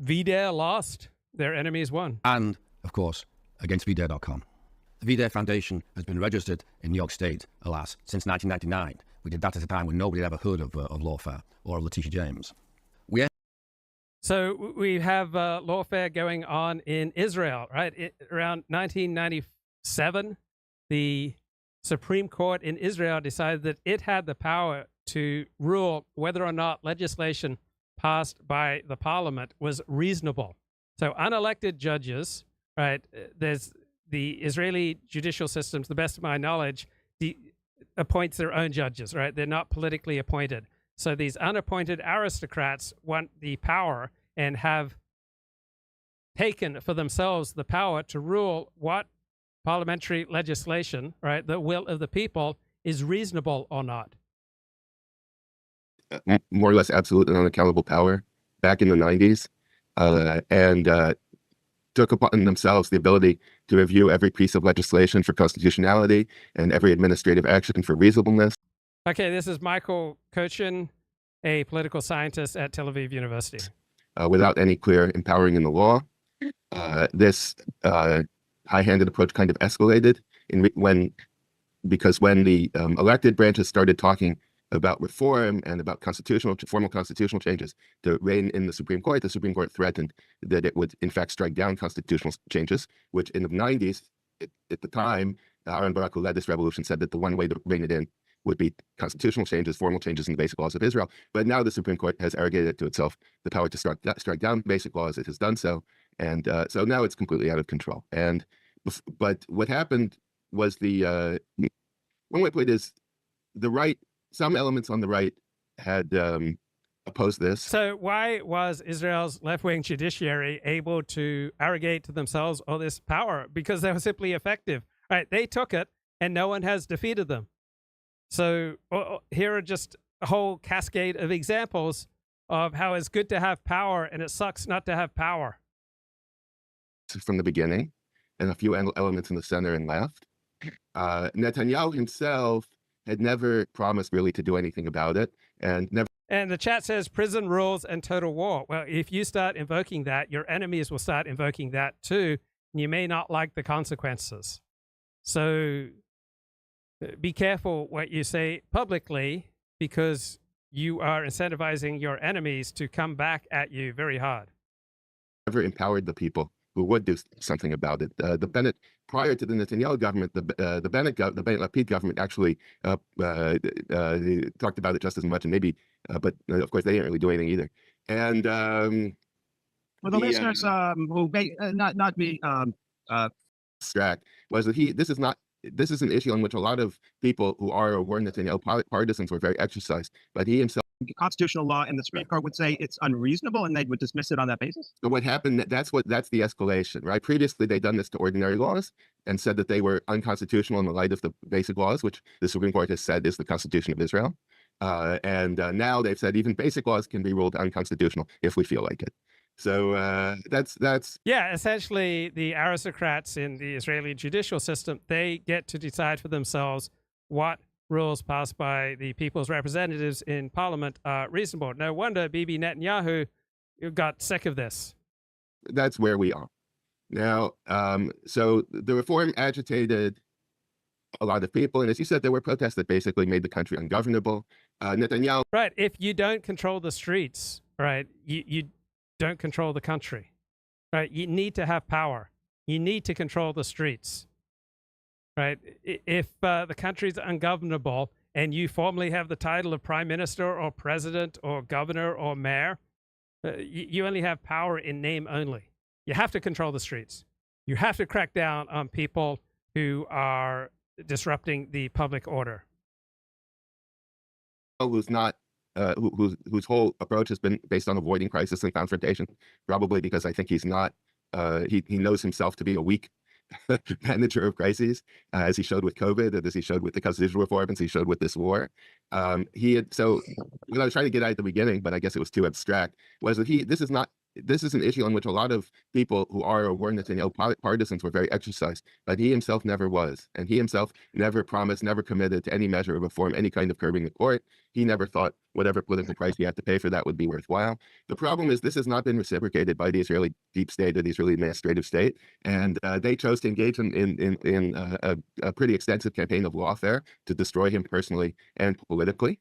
VDARE lost, their enemies won. And, of course, against VDARE.com. The VDARE Foundation has been registered in New York State, alas, since 1999. We did that at a time when nobody had ever heard of lawfare or of Letitia James. So we have lawfare going on in Israel, right? Around 1997, the Supreme Court in Israel decided that it had the power to rule whether or not legislation passed by the parliament was reasonable. So unelected judges, right, there's the Israeli judicial system, to the best of my knowledge, appoints their own judges, right? They're not politically appointed. So these unappointed aristocrats want the power and have taken for themselves the power to rule what parliamentary legislation, right, the will of the people, is reasonable or not. More or less absolute and unaccountable power back in the 90s, and took upon themselves the ability to review every piece of legislation for constitutionality and every administrative action for reasonableness. Okay, this is Michael Kochin, a political scientist at Tel Aviv University. Without any clear empowering in the law. This high-handed approach kind of escalated because when the elected branches started talking about reform and about formal constitutional changes to reign in the Supreme Court threatened that it would in fact strike down constitutional changes, which in the 90s, at the time, Aaron Barak, who led this revolution, said that the one way to rein it in would be constitutional changes, formal changes in the basic laws of Israel. But now the Supreme Court has arrogated to itself the power to strike down basic laws. It has done so. And so now it's completely out of control. But what happened was one way to put it is the right, some elements on the right had opposed this. So why was Israel's left-wing judiciary able to arrogate to themselves all this power? Because they were simply effective. Right? They took it and no one has defeated them. So here are just a whole cascade of examples of how it's good to have power and it sucks not to have power. From the beginning, and a few elements in the center and left. Netanyahu himself had never promised really to do anything about it, and never. And the chat says prison rules and total war. Well, if you start invoking that, your enemies will start invoking that too, and you may not like the consequences. So be careful what you say publicly, because you are incentivizing your enemies to come back at you very hard. Never empowered the people who would do something about it. The Bennett, prior to the Netanyahu government, the Bennett-Lapid government actually talked about it just as much, and maybe, but of course they didn't really do anything either. And for the listeners who may not be abstract, was that this is an issue on which a lot of people who are or were Netanyahu partisans were very exercised, but he himself. Constitutional law, and the Supreme Court would say it's unreasonable, and they would dismiss it on that basis. So what happened? That's the escalation, right? Previously, they'd done this to ordinary laws and said that they were unconstitutional in the light of the basic laws, which the Supreme Court has said is the Constitution of Israel. And now they've said even basic laws can be ruled unconstitutional if we feel like it. So that's yeah. Essentially, the aristocrats in the Israeli judicial system, they get to decide for themselves what rules passed by the people's representatives in parliament are reasonable. No wonder Bibi Netanyahu got sick of this. That's where we are now. So the reform agitated a lot of people, and as you said, there were protests that basically made the country ungovernable. Netanyahu. Right. If you don't control the streets, right, you don't control the country. Right. You need to have power. You need to control the streets. Right. If the country's ungovernable and you formally have the title of prime minister or president or governor or mayor, you only have power in name only. You have to control the streets. You have to crack down on people who are disrupting the public order. Who's not, whose whole approach has been based on avoiding crisis and confrontation, probably because I think he's not, he knows himself to be a weak manager of crises, as he showed with COVID, and as he showed with the constitutional reform, as he showed with this war. So what I was trying to get at the beginning, but I guess it was too abstract, was that this is an issue on which a lot of people who are or were Netanyahu partisans were very exercised, but he himself never was. And he himself never promised, never committed to any measure of reform, any kind of curbing the court. He never thought whatever political price he had to pay for that would be worthwhile. The problem is this has not been reciprocated by the Israeli deep state or the Israeli administrative state. And they chose to engage in a pretty extensive campaign of lawfare to destroy him personally and politically.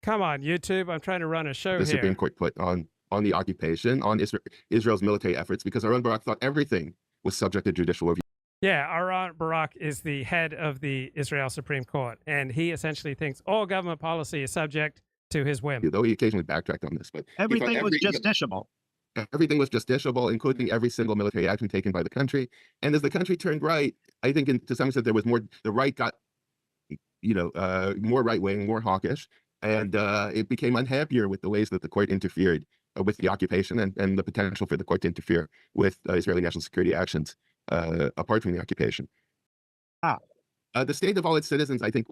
Come on, YouTube. I'm trying to run a show here. The Supreme Court put on the occupation, on Israel's military efforts, because Aaron Barak thought everything was subject to judicial review. Yeah, Aaron Barak is the head of the Israel Supreme Court, and he essentially thinks all government policy is subject to his whim. Though he occasionally backtracked on this, but everything was justiciable. Everything was justiciable, including every single military action taken by the country. And as the country turned right, I think to some extent there was more. The right got, more right-wing, more hawkish. And it became unhappier with the ways that the court interfered with the occupation and the potential for the court to interfere with Israeli national security actions apart from the occupation. The state of all its citizens, I think,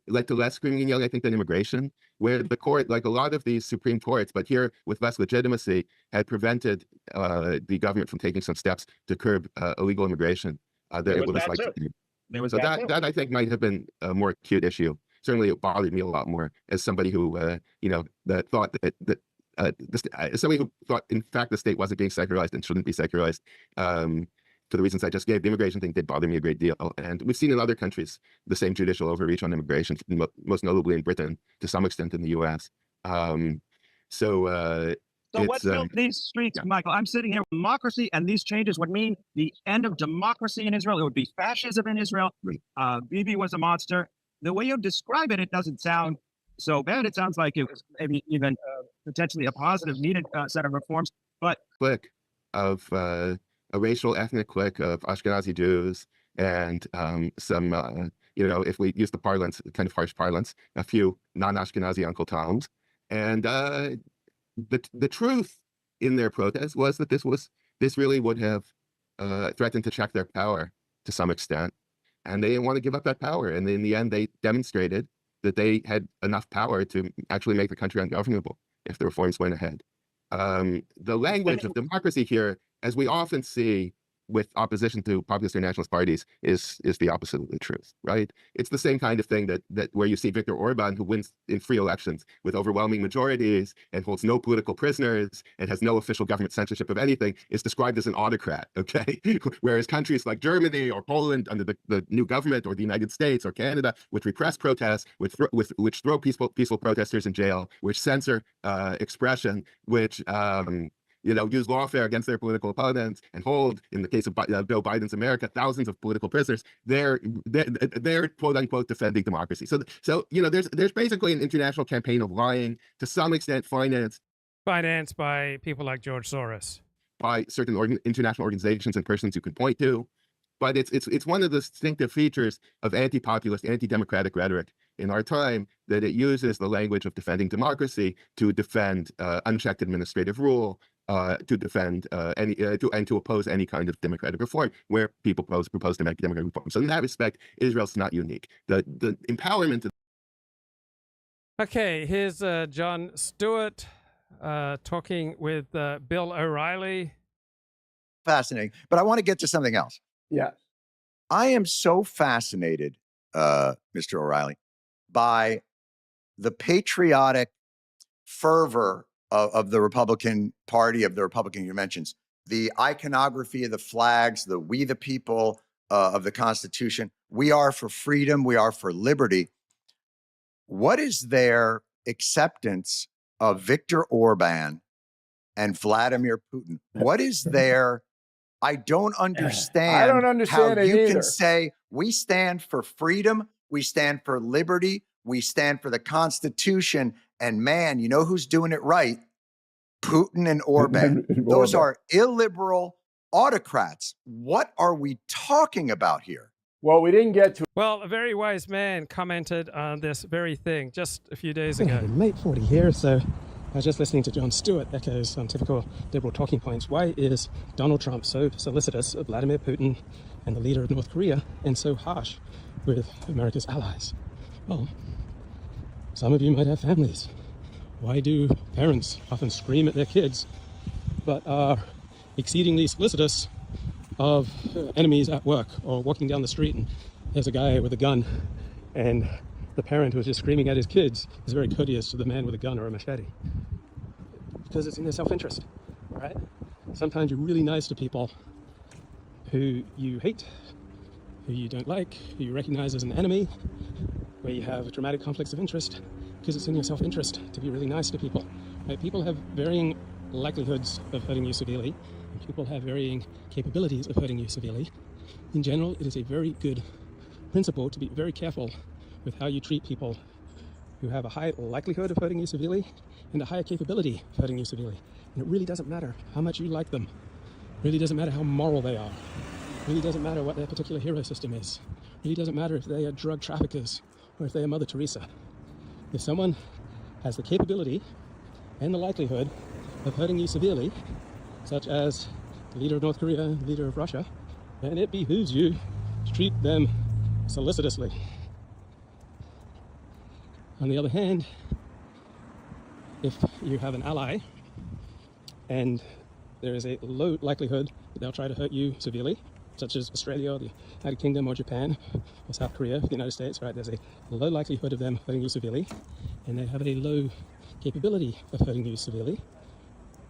led to less screaming and yelling, I think, than immigration, where the court, like a lot of these Supreme Courts, but here with less legitimacy, had prevented the government from taking some steps to curb illegal immigration. That I think might have been a more acute issue. Certainly, it bothered me a lot more as somebody who, that thought that somebody who thought, in fact, the state wasn't being secularized and shouldn't be secularized, for the reasons I just gave. The immigration thing did bother me a great deal. And we've seen in other countries the same judicial overreach on immigration, most notably in Britain, to some extent in the U.S. So what built these streets, Michael? I'm sitting here. Democracy and these changes would mean the end of democracy in Israel. It would be fascism in Israel. Bibi was a monster. The way you describe it, it doesn't sound so bad. It sounds like it was maybe even potentially a positive, needed set of reforms. But clique of a racial ethnic clique of Ashkenazi Jews and some, if we use the parlance, kind of harsh parlance, a few non-Ashkenazi Uncle Toms. And the truth in their protest was that this really would have threatened to check their power to some extent, and they didn't want to give up that power. And in the end, they demonstrated that they had enough power to actually make the country ungovernable if the reforms went ahead. The language of democracy here, as we often see with opposition to populist or nationalist parties, is the opposite of the truth, right? It's the same kind of thing that where you see Viktor Orban, who wins in free elections with overwhelming majorities and holds no political prisoners and has no official government censorship of anything, is described as an autocrat, okay? Whereas countries like Germany or Poland under the new government, or the United States or Canada, which repress protests, which throw peaceful protesters in jail, which censor expression, which use lawfare against their political opponents, and hold, in the case of Joe Biden's America, thousands of political prisoners. They're quote unquote defending democracy. So there's basically an international campaign of lying, to some extent financed by people like George Soros, by certain international organizations and persons you can point to. But it's one of the distinctive features of anti-populist, anti-democratic rhetoric in our time, that it uses the language of defending democracy to defend unchecked administrative rule, to defend and to oppose any kind of democratic reform where people propose democratic reform. So in that respect, Israel's not unique. The empowerment of... Okay, here's Jon Stewart talking with Bill O'Reilly. Fascinating, but I want to get to something else. Yeah. I am so fascinated, Mr. O'Reilly, by the patriotic fervor of the Republican Party, of the Republican conventions, the iconography of the flags, the "We the People" of the Constitution. We are for freedom. We are for liberty. What is their acceptance of Viktor Orban and Vladimir Putin? What is their... I don't understand. I don't understand how you either. can say we stand for freedom, we stand for liberty, we stand for the Constitution, and man, you know who's doing it right? Putin and Orban. Those are illiberal autocrats. What are we talking about here? Well, we didn't get to... Well, a very wise man commented on this very thing just a few days ago. Late 40 here, so I was just listening to Jon Stewart echoes some typical liberal talking points. Why is Donald Trump so solicitous of Vladimir Putin and the leader of North Korea, and so harsh with America's allies? Well, some of you might have families. Why do parents often scream at their kids, but are exceedingly solicitous of enemies at work, or walking down the street and there's a guy with a gun, and the parent who's just screaming at his kids is very courteous to the man with a gun or a machete? Because it's in their self-interest, right? Sometimes you're really nice to people who you hate, who you don't like, who you recognize as an enemy, where you have dramatic conflicts of interest, because it's in your self-interest to be really nice to people. Right? People have varying likelihoods of hurting you severely, and people have varying capabilities of hurting you severely. In general, it is a very good principle to be very careful with how you treat people who have a high likelihood of hurting you severely and a higher capability of hurting you severely. And it really doesn't matter how much you like them. It really doesn't matter how moral they are. It really doesn't matter what their particular hero system is. It really doesn't matter if they are drug traffickers or if they are Mother Teresa. If someone has the capability and the likelihood of hurting you severely, such as the leader of North Korea, the leader of Russia, then it behooves you to treat them solicitously. On the other hand, if you have an ally and there is a low likelihood that they'll try to hurt you severely, such as Australia or the United Kingdom or Japan or South Korea, the United States, right? There's a low likelihood of them hurting you severely. and they have a low capability of hurting you severely,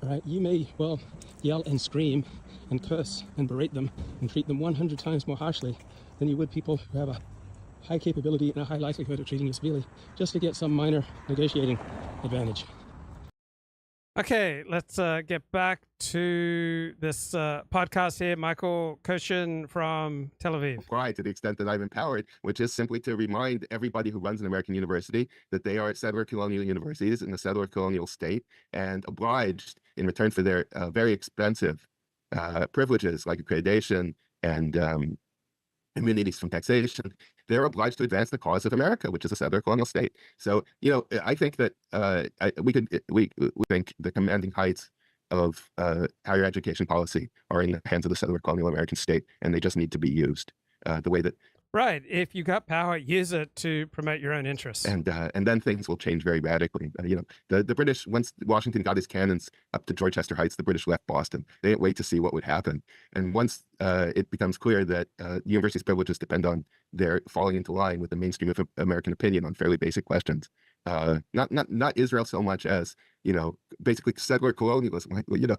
right, you may, well, yell and scream and curse and berate them and treat them 100 times more harshly than you would people who have a high capability and a high likelihood of treating you severely just to get some minor negotiating advantage. Okay, let's get back to this podcast here. Michael Kochin from Tel Aviv. Apply to the extent that I'm empowered, which is simply to remind everybody who runs an American university that they are settler colonial universities in a settler colonial state and obliged in return for their very expensive privileges like accreditation and immunities from taxation, they're obliged to advance the cause of America, which is a settler colonial state. So, you know, I think that we think the commanding heights of higher education policy are in the hands of the settler colonial American state, and they just need to be used the way that. Right. If you got power, use it to promote your own interests. And then things will change very radically. You know, the British, once Washington got his cannons up to Dorchester Heights, the British left Boston. They didn't wait to see what would happen. And once it becomes clear that the university's privileges depend on their falling into line with the mainstream of American opinion on fairly basic questions, not Israel so much as, you know, basically settler colonialism. Like, you know,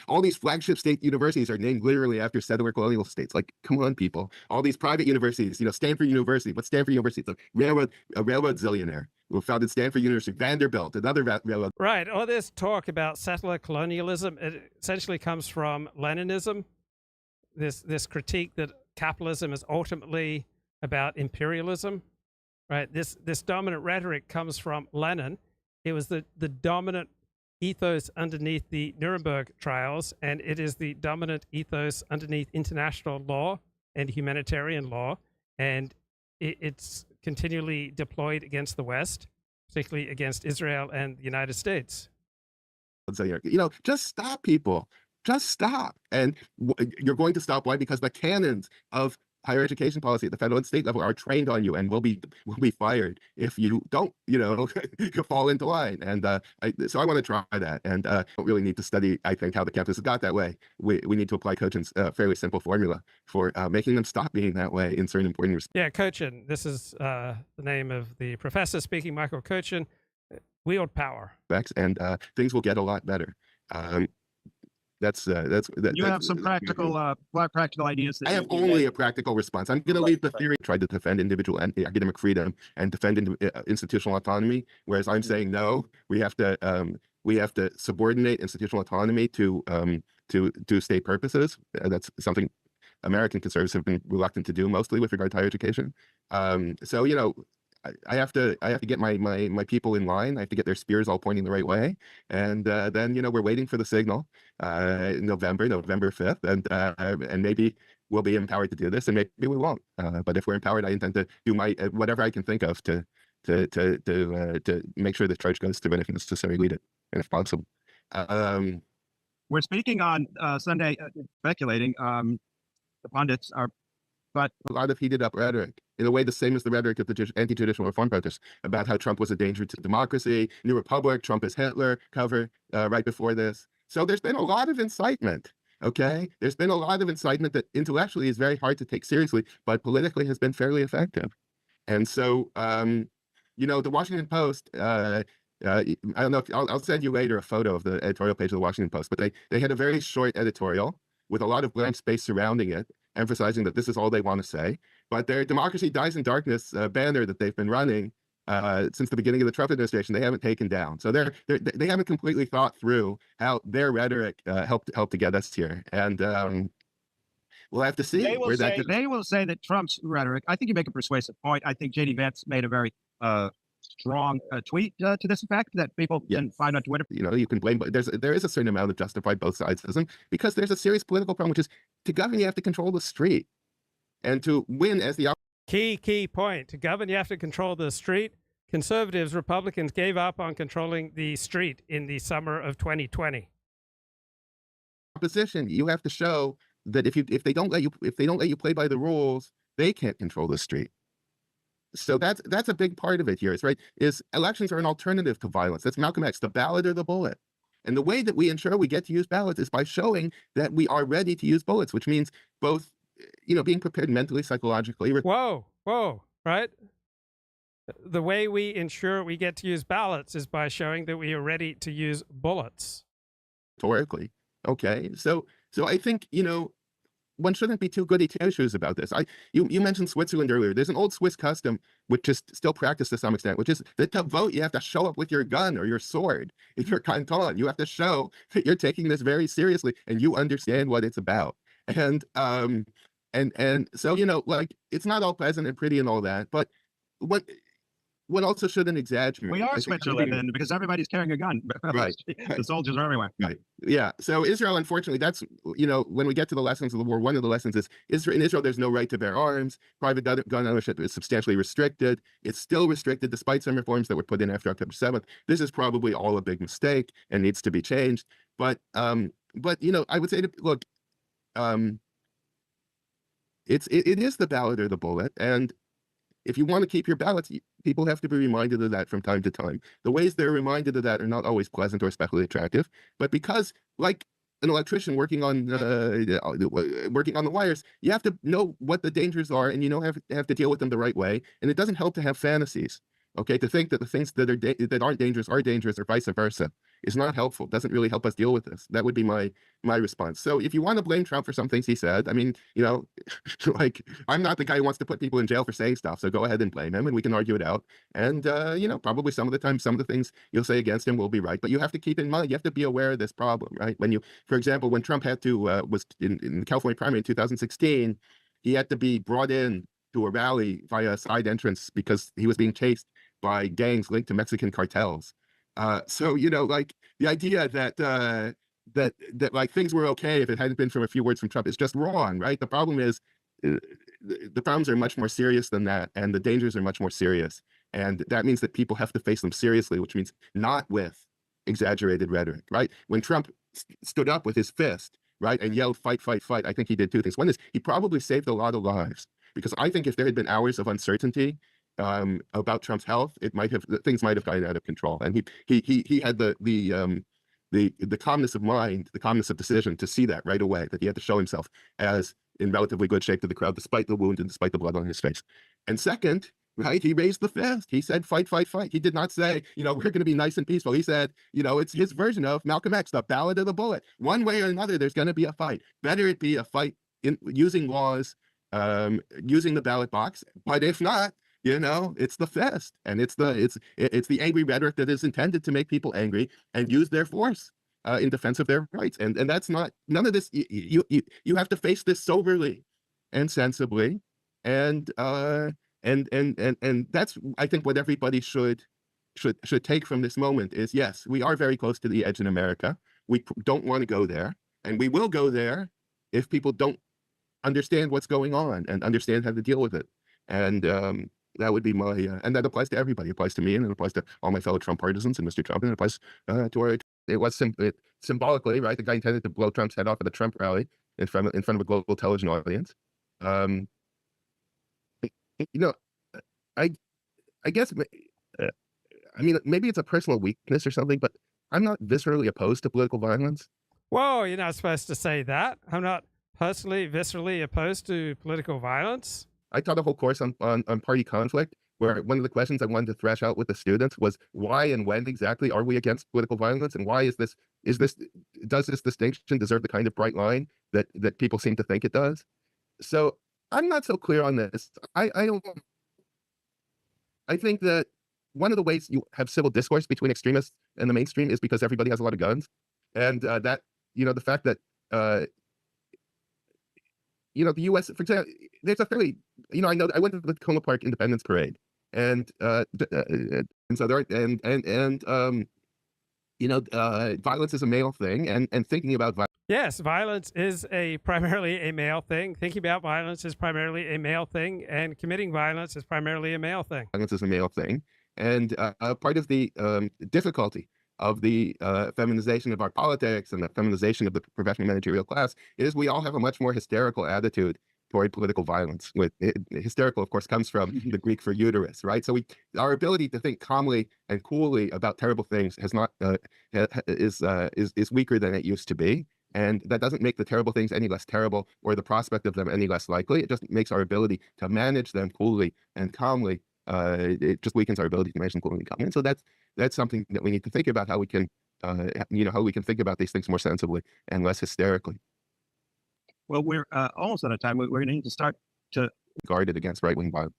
all these flagship state universities are named literally after settler colonial states. Like, come on, people. All these private universities, you know, Stanford University. What's Stanford University? It's a railroad zillionaire who founded Stanford University. Vanderbilt, another railroad. Right. All this talk about settler colonialism, it essentially comes from Leninism. This critique that capitalism is ultimately about imperialism. Right. This dominant rhetoric comes from Lenin. It was the dominant ethos underneath the Nuremberg trials, and it is the dominant ethos underneath international law and humanitarian law, and it's continually deployed against the West, particularly against Israel and the United States. So, you know, just stop, people. Just stop. And you're going to stop. Why? Because the canons of higher education policy at the federal and state level are trained on you and will be fired if you don't, you know, fall into line. And so I want to try that. And don't really need to study, I think, how the campuses got that way. We need to apply Kochin's fairly simple formula for making them stop being that way in certain important respects. Yeah, Kochin. This is the name of the professor speaking, Michael Kochin. Wield power. And things will get a lot better. You have some practical ideas. I have only a practical response. I'm going to leave the theory, try to defend individual and academic freedom and defend institutional autonomy, whereas I'm saying no. We have to subordinate institutional autonomy to state purposes. That's something American conservatives have been reluctant to do, mostly with regard to higher education. So, you know, I have to get my people in line. I have to get their spears all pointing the right way, and then, you know, we're waiting for the signal in November 5th, and maybe we'll be empowered to do this, and maybe we won't. But if we're empowered, I intend to do whatever I can think of to make sure the charge goes through, and if necessary, lead it, and if possible. We're speaking on Sunday, speculating. The pundits are. But a lot of heated up rhetoric, in a way the same as the rhetoric of the anti-judicial reform protests about how Trump was a danger to democracy, New Republic, Trump is Hitler cover right before this. So there's been a lot of incitement, okay? There's been a lot of incitement that intellectually is very hard to take seriously, but politically has been fairly effective. And so, you know, the Washington Post, I don't know, if, I'll send you later a photo of the editorial page of the Washington Post, but they had a very short editorial with a lot of blank space surrounding it, emphasizing that this is all they want to say. But their Democracy Dies in Darkness banner that they've been running since the beginning of the Trump administration, they haven't taken down. So they haven't completely thought through how their rhetoric helped to get us here. And we'll have to see. They will say that Trump's rhetoric, I think you make a persuasive point. I think J.D. Vance made a very strong tweet to this effect that people can find on Twitter. You know, you can blame, but there is a certain amount of justified both sidesism because there's a serious political problem, which is to govern, you have to control the street. And to win as the key point, to govern, you have to control the street. Conservatives, Republicans gave up on controlling the street in the summer of 2020. Opposition, you have to show that if they don't let you play by the rules, they can't control the street. So that's a big part of it here. Is elections are an alternative to violence. That's Malcolm X, the ballot or the bullet. And the way that we ensure we get to use ballots is by showing that we are ready to use bullets, which means both, you know, being prepared mentally, psychologically. Whoa, right? The way we ensure we get to use ballots is by showing that we are ready to use bullets. Rhetorically. Okay. So I think, one shouldn't be too goody two shoes about this. You mentioned Switzerland earlier. There's an old Swiss custom which is still practiced to some extent, which is that to vote you have to show up with your gun or your sword. If you're canton, you have to show that you're taking this very seriously and you understand what it's about. And so like it's not all pleasant and pretty and all that, but what also shouldn't exaggerate. We are Switzerland then, because everybody's carrying a gun. Right. The soldiers are everywhere. Right. Yeah. So Israel, unfortunately, that's, when we get to the lessons of the war, one of the lessons is in Israel, there's no right to bear arms. Private gun ownership is substantially restricted. It's still restricted despite some reforms that were put in after October 7th. This is probably all a big mistake and needs to be changed. But I would say, look, it is the ballot or the bullet. And if you want to keep your ballots, people have to be reminded of that from time to time. The ways they're reminded of that are not always pleasant or especially attractive, but because, like an electrician working on the wires, you have to know what the dangers are, and have to deal with them the right way. And it doesn't help to have fantasies. Okay, to think that the things that aren't dangerous are dangerous, or vice versa, is not helpful. Doesn't really help us deal with this. That would be my response. So if you want to blame Trump for some things he said, I mean, like, I'm not the guy who wants to put people in jail for saying stuff. So go ahead and blame him, and we can argue it out. And probably some of the time, some of the things you'll say against him will be right. But you have to keep in mind, you have to be aware of this problem, right? For example, when Trump had to was in the California primary in 2016, he had to be brought in to a rally via a side entrance because he was being chased by gangs linked to Mexican cartels. So like the idea that like things were okay if it hadn't been from a few words from Trump is just wrong, right? The problem is the problems are much more serious than that, and the dangers are much more serious, and that means that people have to face them seriously, which means not with exaggerated rhetoric, right? When Trump stood up with his fist, right, and yelled "fight, fight, fight," I think he did two things. One is he probably saved a lot of lives, because I think if there had been hours of uncertainty about Trump's health, things might have gotten out of control. And he had the calmness of mind, the calmness of decision to see that right away, that he had to show himself as in relatively good shape to the crowd, despite the wound and despite the blood on his face. And second, right, he raised the fist. He said, "Fight, fight, fight." He did not say, we're going to be nice and peaceful. He said, it's his version of Malcolm X, the ballot of the bullet. One way or another, there's going to be a fight. Better it be a fight using laws, using the ballot box. But if not, it's the fist, and it's the angry rhetoric that is intended to make people angry and use their force in defense of their rights. And that's not, none of this. You have to face this soberly and sensibly, and that's, I think, what everybody should take from this moment is, yes, we are very close to the edge in America. We don't want to go there, and we will go there if people don't understand what's going on and understand how to deal with it. And that would be my, and that applies to everybody. It applies to me, and it applies to all my fellow Trump partisans and Mr. Trump, and it applies it was symbolically, right? The guy intended to blow Trump's head off at the Trump rally in front of a global television audience. I guess, maybe it's a personal weakness or something, but I'm not viscerally opposed to political violence. Whoa, you're not supposed to say that. I'm not personally, viscerally opposed to political violence. I taught a whole course on party conflict, where one of the questions I wanted to thrash out with the students was why and when exactly are we against political violence, and why does this distinction deserve the kind of bright line that people seem to think it does? So I'm not so clear on this. I think that one of the ways you have civil discourse between extremists and the mainstream is because everybody has a lot of guns, and that the fact that the U.S., for example, there's a fairly, I know I went to the Tacoma Park Independence Parade, and so there, violence is a male thing, and thinking about violence. Yes, violence is primarily a male thing. Thinking about violence is primarily a male thing, and committing violence is primarily a male thing. Violence is a male thing, and part of the difficulty of the feminization of our politics and the feminization of the professional managerial class is we all have a much more hysterical attitude toward political violence. Hysterical, of course, comes from the Greek for uterus, right? So our ability to think calmly and coolly about terrible things is weaker than it used to be. And that doesn't make the terrible things any less terrible or the prospect of them any less likely. It just makes our ability to manage them coolly and calmly it just weakens our ability to manage inequality in government. So that's something that we need to think about, how we can, how we can think about these things more sensibly and less hysterically. Well, we're almost out of time. We're going to need to start to guarded against right-wing violence,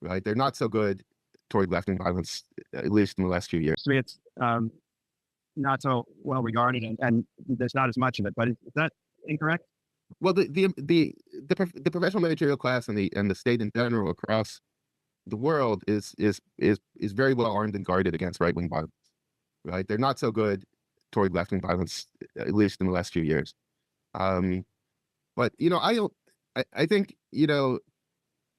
right? They're not so good toward left-wing violence, at least in the last few years. It's not so well regarded, and there's not as much of it. But is that incorrect? Well, the professional managerial class and the state in general across the world is very well armed and guarded against right-wing violence, right? They're not so good toward left-wing violence, at least in the last few years. But I think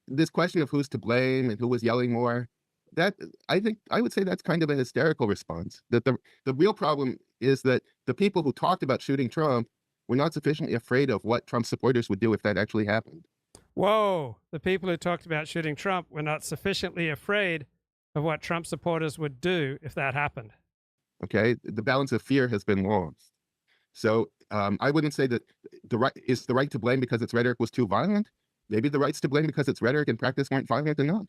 this question of who's to blame and who was yelling more, that I would say that's kind of a hysterical response. That the real problem is that the people who talked about shooting Trump were not sufficiently afraid of what Trump supporters would do if that actually happened. Whoa, the people who talked about shooting Trump were not sufficiently afraid of what Trump supporters would do if that happened. Okay, the balance of fear has been lost. So I wouldn't say that the right to blame because its rhetoric was too violent. Maybe the right's to blame because its rhetoric and practice weren't violent enough.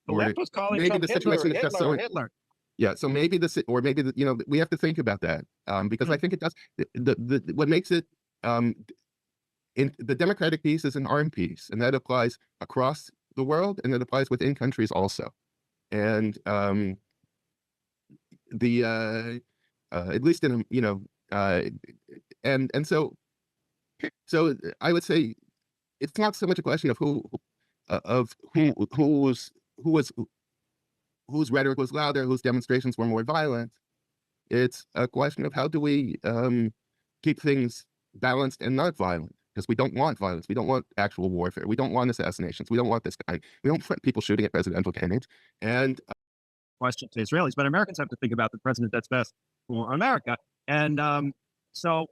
The left was calling maybe Trump the situation is just so Hitler. Yeah, so maybe we have to think about that because I think it does. What makes it in the democratic piece is an armed piece, and that applies across the world, and it applies within countries also. And at least in and so I would say it's not so much a question of whose rhetoric was louder, whose demonstrations were more violent. It's a question of how do we keep things balanced and not violent, because we don't want violence. We don't want actual warfare. We don't want assassinations. We don't want this kind. We don't want people shooting at presidential candidates. And question to Israelis, but Americans have to think about the president that's best for America. And so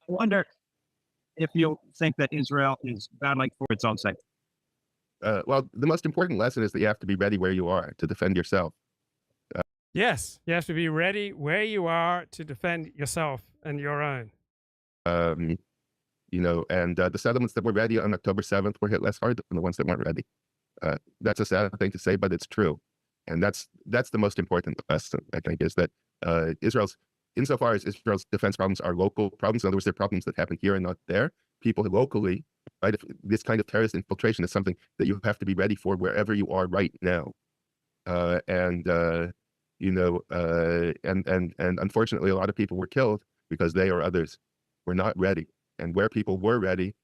I wonder if you think that Israel is battling for its own sake. Well, the most important lesson is that you have to be ready where you are to defend yourself. Yes, you have to be ready where you are to defend yourself and your own. And the settlements that were ready on October 7th were hit less hard than the ones that weren't ready. That's a sad thing to say, but it's true. And that's the most important lesson, I think, is that insofar as Israel's defense problems are local problems, in other words, they're problems that happen here and not there, people locally, right? If this kind of terrorist infiltration is something that you have to be ready for wherever you are right now. And unfortunately, a lot of people were killed because they or others were not ready. And where people were ready,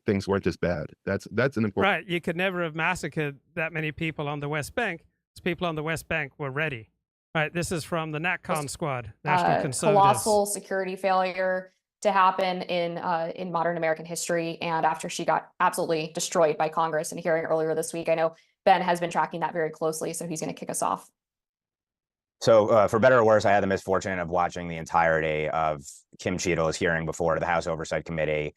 things weren't as bad. That's an important. Right. You could never have massacred that many people on the West Bank. Because people on the West Bank were ready. Right. This is from the NatCon squad, National Conservatives. Colossal security failure to happen in modern American history. And after she got absolutely destroyed by Congress in a hearing earlier this week, I know Ben has been tracking that very closely, so he's going to kick us off. So for better or worse, I had the misfortune of watching the entirety of Kim Cheatle's hearing before the House Oversight Committee,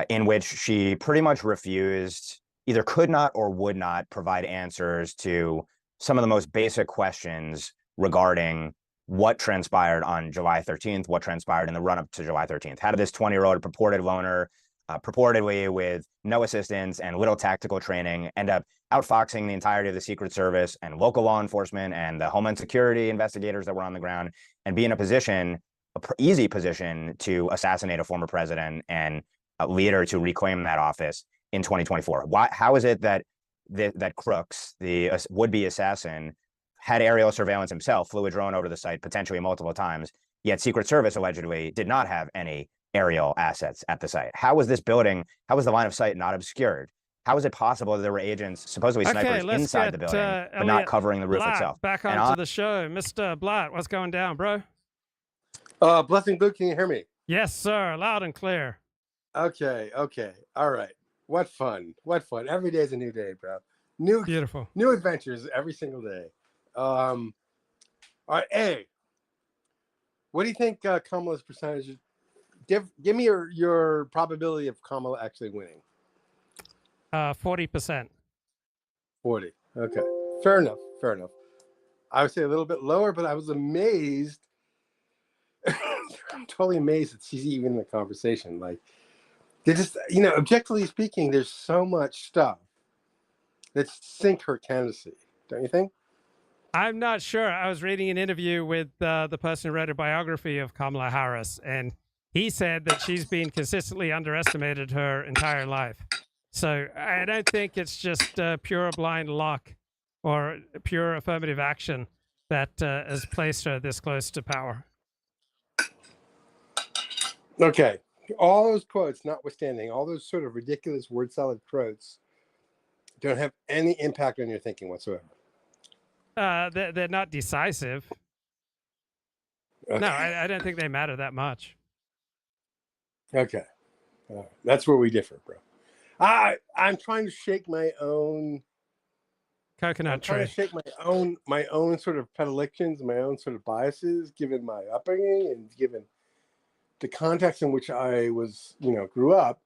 in which she pretty much refused, either could not or would not provide answers to some of the most basic questions regarding what transpired on July 13th, what transpired in the run-up to July 13th. How did this 20-year-old purported loner, purportedly with no assistance and little tactical training, end up outfoxing the entirety of the Secret Service and local law enforcement and the Homeland Security investigators that were on the ground, and be in a position, easy position, to assassinate a former president and a leader to reclaim that office in 2024? How is it that Crooks, the would-be assassin, had aerial surveillance himself, flew a drone over the site potentially multiple times, yet Secret Service allegedly did not have any aerial assets at the site? How was this building, how was the line of sight not obscured? How is it possible that there were agents, supposedly snipers, inside the building, but not covering the roof Blatt itself? Back onto the show. Mr. Blatt, what's going down, bro? Blessing Luke, can you hear me? Yes, sir. Loud and clear. Okay. All right. What fun. Every day is a new day, bro. Beautiful. New adventures every single day. All right. Hey, what do you think Kamala's percentage is? Give me your probability of Kamala actually winning. 40%. 40. Okay. Fair enough. I would say a little bit lower, but I was amazed. I'm totally amazed that she's even in the conversation. Like, they just, objectively speaking, there's so much stuff that sink her candidacy, don't you think? I'm not sure. I was reading an interview with the person who wrote a biography of Kamala Harris, and he said that she's been consistently underestimated her entire life. So I don't think it's just pure blind luck or pure affirmative action that has placed her this close to power. Okay. All those quotes notwithstanding, all those sort of ridiculous word salad quotes don't have any impact on your thinking whatsoever. They're not decisive. Okay. No, I don't think they matter that much. Okay. That's where we differ, bro. I'm trying to shake my own coconut I'm trying tree. to shake my own sort of predilections, my own sort of biases, given my upbringing and given the context in which I was, grew up.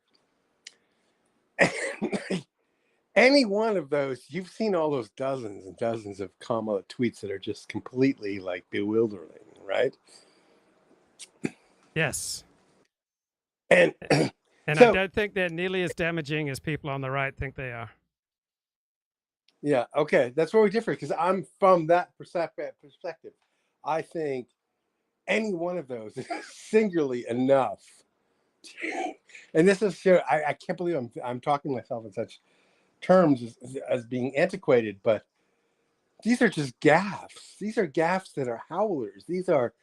Any one of those, you've seen all those dozens and dozens of Kamala tweets that are just completely like bewildering, right? Yes. And and so, I don't think they're nearly as damaging as people on the right think they are. Yeah, okay. That's where we differ, because I'm from that perspective. I think any one of those is singularly enough. And this is, I can't believe I'm talking to myself in such terms as being antiquated, but these are just gaffes. These are gaffes that are howlers. These are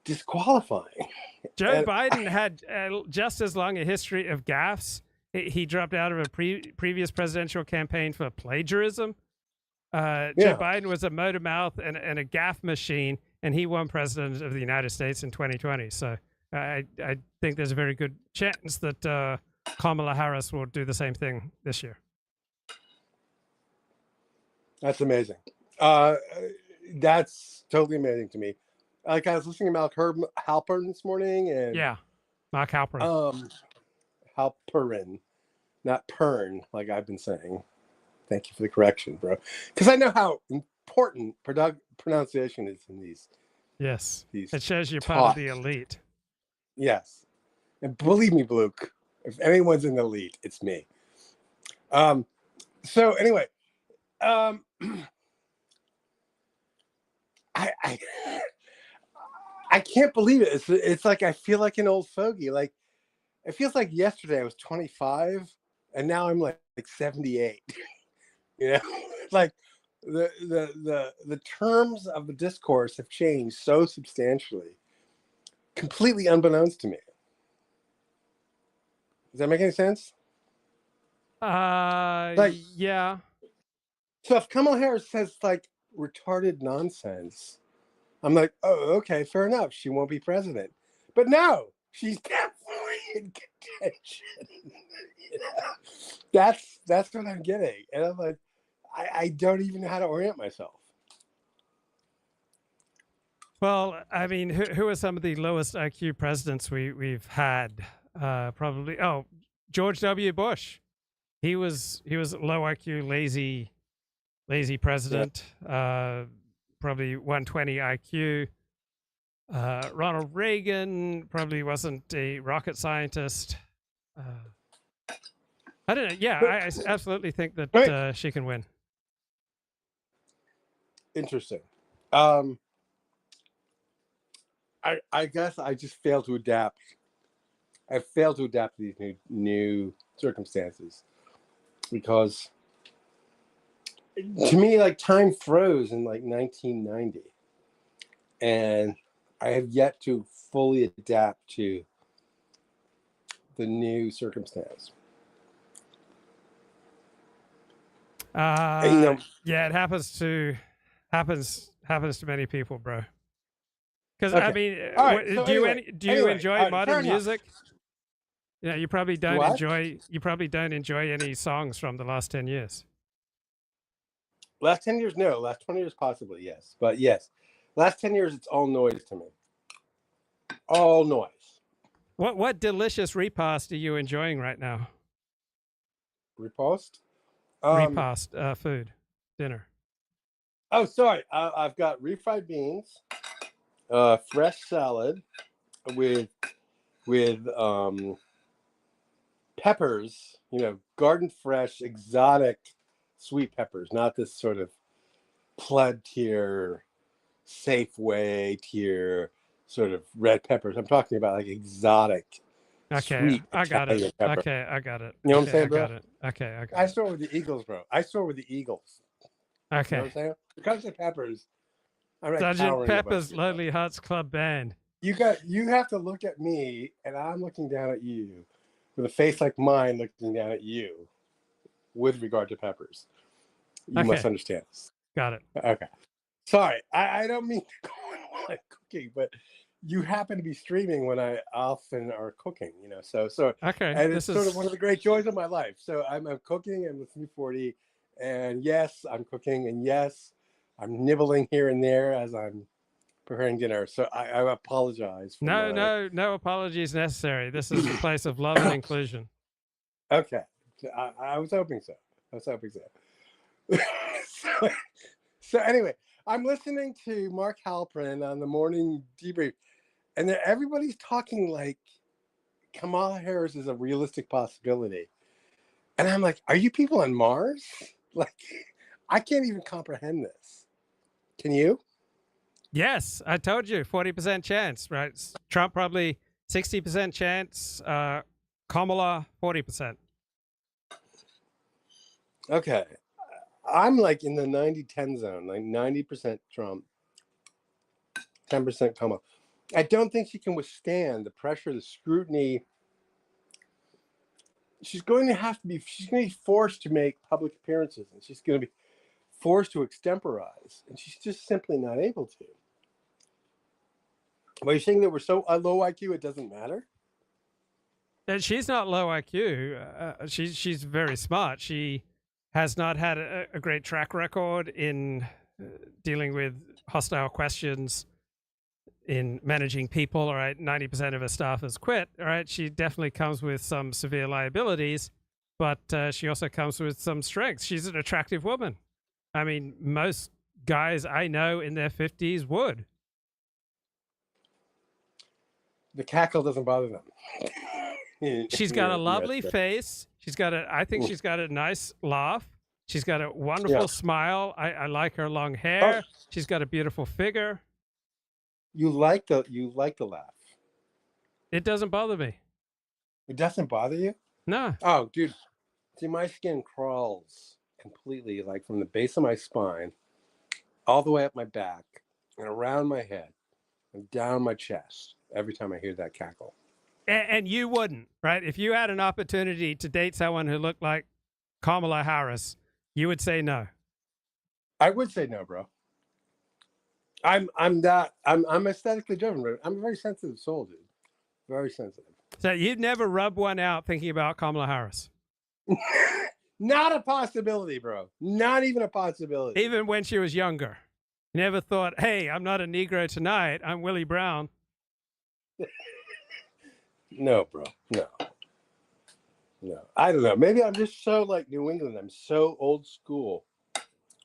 disqualifying. Joe Biden had just as long a history of gaffes. He dropped out of a previous presidential campaign for plagiarism. Joe Biden was a motor mouth and a gaffe machine, and he won president of the United States in 2020. So I think there's a very good chance that Kamala Harris will do the same thing this year. That's amazing. That's totally amazing to me. Like, I was listening to Herb Halpern this morning, and Mark Halperin. Halperin, not Pern, like I've been saying. Thank you for the correction, bro. Because I know how important pronunciation is in these. Yes, these it shows you're part of the elite. Yes, and believe me, Luke, if anyone's in the elite, it's me. So anyway, I can't believe it. It's like I feel like an old fogey. Like, it feels like yesterday I was 25, and now I'm like 78. Like the terms of the discourse have changed so substantially, completely unbeknownst to me. Does that make any sense? Yeah. So if Kamala Harris says like retarded nonsense, I'm like, oh, okay, fair enough. She won't be president. But no, she's definitely in contention. That's what I'm getting. And I'm like, I don't even know how to orient myself. Well, I mean, who are some of the lowest IQ presidents we've had? Probably, George W. Bush. He was low IQ, lazy president. Probably 120 IQ. Ronald Reagan probably wasn't a rocket scientist. I don't know. Yeah, I absolutely think that she can win. Interesting. I guess I just failed to adapt. I failed to adapt to these new circumstances, because to me, like, time froze in like 1990, and I have yet to fully adapt to the new circumstance. Yeah, it happens to many people, bro. Because I mean, do you enjoy modern music? Yeah, you probably don't enjoy any songs from the last 10 years. Last 10 years, no. Last 20 years, possibly, yes. But yes, last 10 years, it's all noise to me. All noise. What delicious repast are you enjoying right now? Repast? Repast, food, dinner. Oh, sorry. I've got refried beans, fresh salad with peppers, garden fresh, exotic sweet peppers, not this sort of plug tier, Safeway tier sort of red peppers. I'm talking about like exotic, sweet I got it. Italian pepper. Okay, I got it. You know what I'm Okay, saying, I bro? got it. Okay, I got I it. store with the Eagles, bro. I store with the Eagles. Okay. You know what I'm saying? When it comes to peppers, I'm like Sergeant cowering a bunch Pepper's of Lonely Hearts Club Band. you have to look at me, and I'm looking down at you with a face like mine looking down at you with regard to peppers. You must Okay. understand this. Got it. Okay. Sorry, I don't mean to go on while I'm cooking, but you happen to be streaming when I often are cooking, you know. So Okay. and it's sort of one of the great joys of my life. So I'm cooking and listening to 40, and yes, I'm cooking, and yes, I'm nibbling here and there as I'm preparing dinner. So I apologize. For No apologies necessary. This is a place of love and inclusion. Okay. I was hoping so. So anyway, I'm listening to Mark Halperin on the morning debrief, and everybody's talking like Kamala Harris is a realistic possibility. And I'm like, are you people on Mars? Like, I can't even comprehend this. Can you? Yes, I told you, 40% chance, right? Trump probably 60% chance, Kamala 40%. Okay. I'm like in the 90-10 zone, like 90% Trump, 10% Kamala. I don't think she can withstand the pressure, the scrutiny. She's going to be forced to make public appearances, and she's going to be forced to extemporize, and she's just simply not able to. But you're saying that we're so low IQ, it doesn't matter? And she's not low IQ. She's very smart. She has not had a great track record in dealing with hostile questions, in managing people. All right, 90% of her staff has quit. All right, she definitely comes with some severe liabilities, but she also comes with some strengths. She's an attractive woman. I mean, most guys I know in their 50s would. The cackle doesn't bother them. She's got a lovely face. I think she's got a nice laugh. She's got a wonderful smile. I like her long hair. She's got a beautiful figure. You like the laugh. It doesn't bother me. It doesn't bother you? No. Oh, dude. See, my skin crawls completely, like from the base of my spine, all the way up my back, and around my head, and down my chest every time I hear that cackle. And you wouldn't, right? If you had an opportunity to date someone who looked like Kamala Harris, you would say no. I would say no, bro. I'm aesthetically driven, bro. I'm a very sensitive soul, dude. Very sensitive. So you'd never rub one out thinking about Kamala Harris? Not a possibility, bro. Not even a possibility. Even when she was younger? You never thought, hey, I'm not a Negro tonight. I'm Willie Brown. No, bro. No. I don't know. Maybe I'm just so like New England. I'm so old school.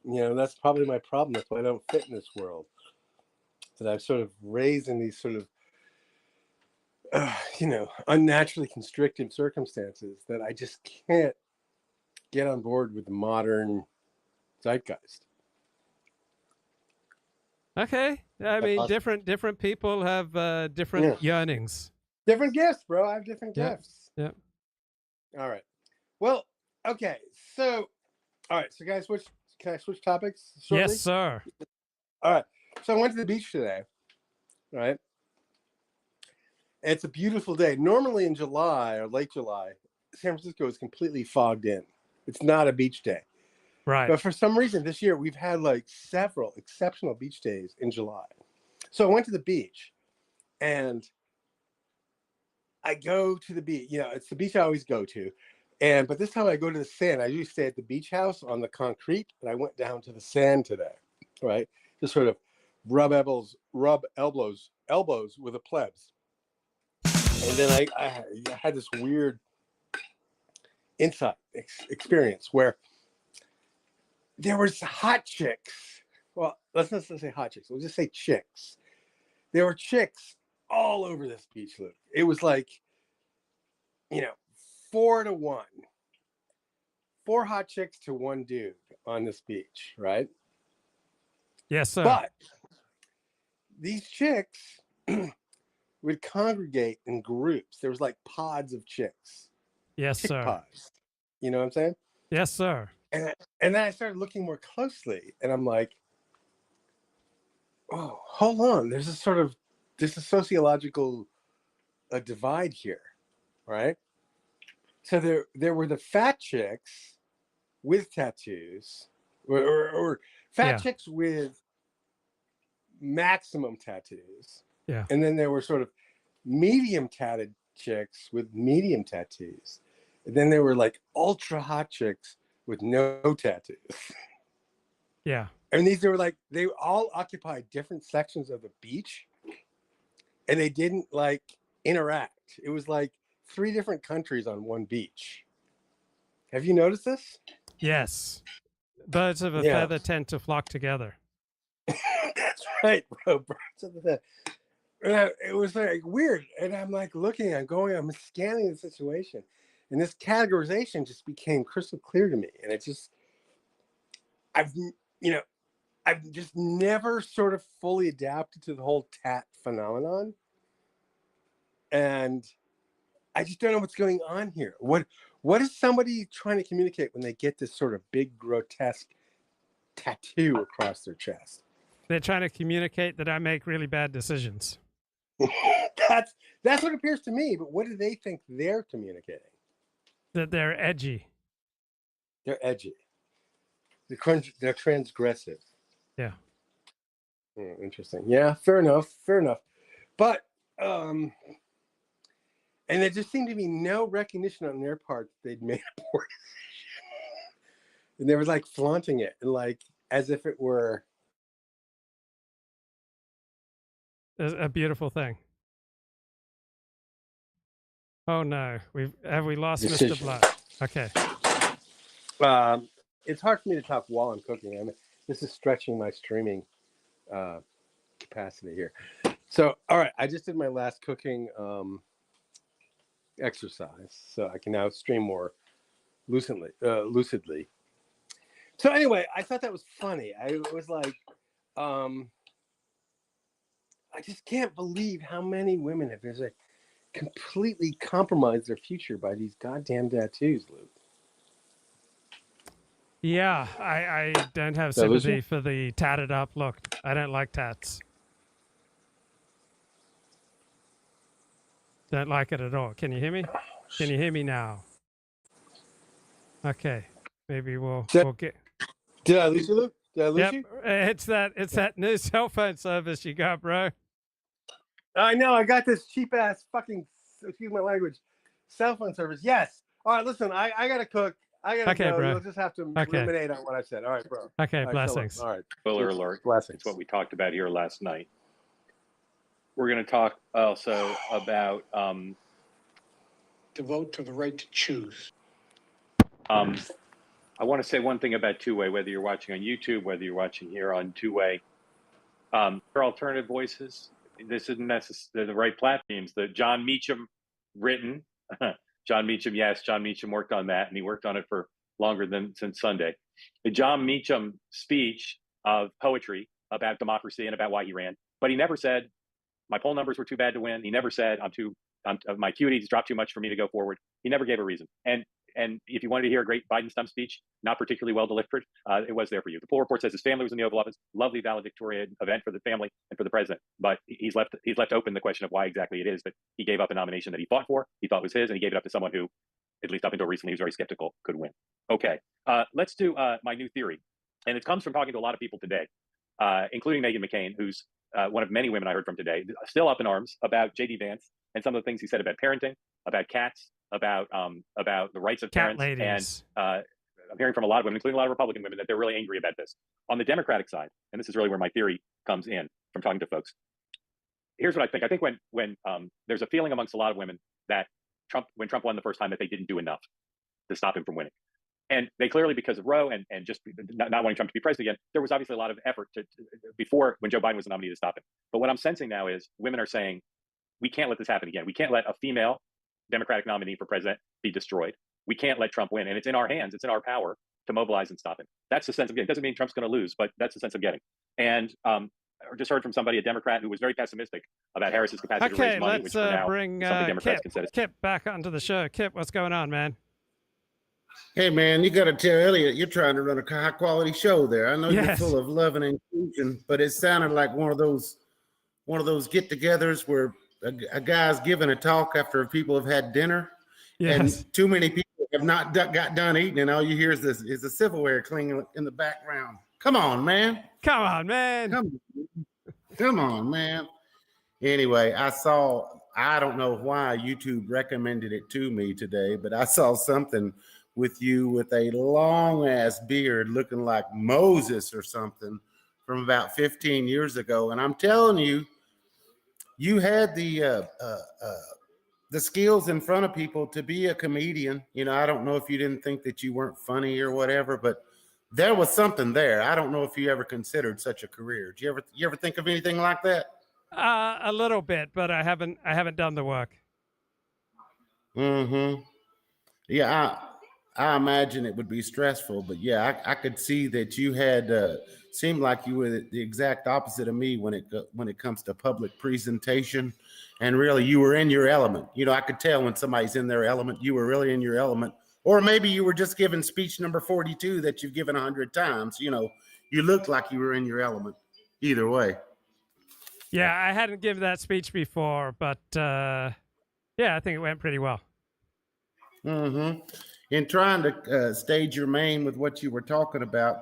You know, that's probably my problem. That's why I don't fit in this world. That I've sort of raised in these sort of, unnaturally constrictive circumstances that I just can't get on board with the modern zeitgeist. Okay. I mean, different people have different yearnings. Different gifts, bro. I have different gifts. Yeah. All right. Well, okay. So, all right. So, can I switch topics shortly? Yes, sir. All right. So I went to the beach today, right? It's a beautiful day. Normally in July or late July, San Francisco is completely fogged in. It's not a beach day. Right. But for some reason this year, we've had like several exceptional beach days in July. So I went to the beach and I go to the beach. You know, it's the beach I always go to. But this time I go to the sand. I usually stay at the beach house on the concrete, but I went down to the sand today, right? Just sort of rub elbows with the plebs. And then I had this weird insight experience where there was hot chicks. Well, let's not say hot chicks. We'll just say chicks. There were chicks all over this beach, Luke. It was like, 4 to 1. 4 hot chicks to 1 dude on this beach, right? Yes, sir. But these chicks would congregate in groups. There was like pods of chicks. Yes, Chick sir. pods. You know what I'm saying? Yes, sir. And then I started looking more closely, and I'm like, oh, hold on. There's a sociological divide here, right? So there were the fat chicks with tattoos, or fat chicks with maximum tattoos. Yeah. And then there were sort of medium tatted chicks with medium tattoos. And then there were like ultra hot chicks with no tattoos. Yeah. And they all occupied different sections of the beach, and they didn't like interact. It was like 3 different countries on one beach. Have you noticed this? Yes. Birds of a feather tend to flock together. That's right, bro. Birds of a feather. And it was like weird. And I'm like looking, I'm scanning the situation. And this categorization just became crystal clear to me. And I've just never sort of fully adapted to the whole tat phenomenon. And I just don't know what's going on here. What is somebody trying to communicate when they get this sort of big, grotesque tattoo across their chest? They're trying to communicate that I make really bad decisions. That's what appears to me. But what do they think they're communicating? That they're edgy. They're edgy. They're transgressive. Yeah. Interesting. Yeah, fair enough. But and there just seemed to be no recognition on their part that they'd made a poor decision. And they were like flaunting it, like as if it were a beautiful thing. Oh no, have we lost decision. Mr. Blatt? Okay. It's hard for me to talk while I'm cooking. This is stretching my streaming capacity here. So, all right, I just did my last cooking exercise, so I can now stream more lucidly. So anyway, I thought that was funny. I was like, I just can't believe how many women have just like completely compromised their future by these goddamn tattoos, Luke. Yeah, I don't have sympathy for the tatted up look. I don't like tats. Don't like it at all. Can you hear me? Can you hear me now? Okay, maybe we'll get. Did I lose you, Luke? Did I lose you? It's that new cell phone service you got, bro. I know. I got this cheap ass fucking, excuse my language, cell phone service. Yes. All right. Listen, I gotta cook. I gotta go. Bro. You'll just have to ruminate on what I said. All right, bro. Okay. All right, blessings. All right. Spoiler alert. Blessings. It's what we talked about here last night. We're going to talk also about to vote to the right to choose. I want to say one thing about two-way, whether you're watching on YouTube, whether you're watching here on two-way. There are alternative voices. This isn't necessarily the right platforms. The John Meacham written, John Meacham, yes, John Meacham worked on that, and he worked on it for longer since Sunday. The John Meacham speech of poetry about democracy and about why he ran, but he never said, my poll numbers were too bad to win. He never said, my acuities dropped too much for me to go forward. He never gave a reason. And if you wanted to hear a great Biden stump speech, not particularly well delivered, it was there for you. The poll report says his family was in the Oval Office, lovely valedictorian event for the family and for the president. But he's left open the question of why exactly it is that he gave up a nomination that he fought for, he thought was his, and he gave it up to someone who, at least up until recently, he was very skeptical could win. Okay, let's do my new theory. And it comes from talking to a lot of people today, including Meghan McCain, who's one of many women I heard from today, still up in arms about J.D. Vance and some of the things he said about parenting, about cats, about the rights of Cat parents. ladies. And I'm hearing from a lot of women, including a lot of Republican women, that they're really angry about this. On the Democratic side, and this is really where my theory comes in from talking to folks, here's what I think. I think when there's a feeling amongst a lot of women that when Trump won the first time, that they didn't do enough to stop him from winning. And they clearly, because of Roe and just not wanting Trump to be president again, there was obviously a lot of effort before when Joe Biden was the nominee to stop him. But what I'm sensing now is women are saying, we can't let this happen again. We can't let a female Democratic nominee for president be destroyed. We can't let Trump win. And it's in our hands. It's in our power to mobilize and stop him. That's the sense of getting. Doesn't mean Trump's going to lose, but that's the sense of getting. And I just heard from somebody, a Democrat, who was very pessimistic about Harris's capacity to raise money, which for now bring something Democrats can Kip back onto the show. Kip, what's going on, man? Hey, man, you got to tell Elliott you're trying to run a high quality show there. I know Yes. you're full of love and inclusion, but it sounded like one of those get-togethers where a guy's giving a talk after people have had dinner, Yes. and too many people have not got done eating, and all you hear is the silverware clinging in the background. Come on, man. Come on, man. Come on, man. Anyway, I don't know why YouTube recommended it to me today, but I saw something with you with a long ass beard looking like Moses or something from about 15 years ago. And I'm telling you, you had the skills in front of people to be a comedian. You know, I don't know if you didn't think that you weren't funny or whatever, but there was something there. I don't know if you ever considered such a career. Do you ever think of anything like that? A little bit, but I haven't done the work. Mm-hmm. Yeah, I imagine it would be stressful, but yeah, I could see that you had seemed like you were the exact opposite of me when it comes to public presentation, and really you were in your element. You know, I could tell when somebody's in their element. You were really in your element, or maybe you were just giving speech number 42 that you've given 100 times. You know, you looked like you were in your element. Either way. Yeah, I hadn't given that speech before, but yeah, I think it went pretty well. Mm-hmm. In trying to stage your main with what you were talking about,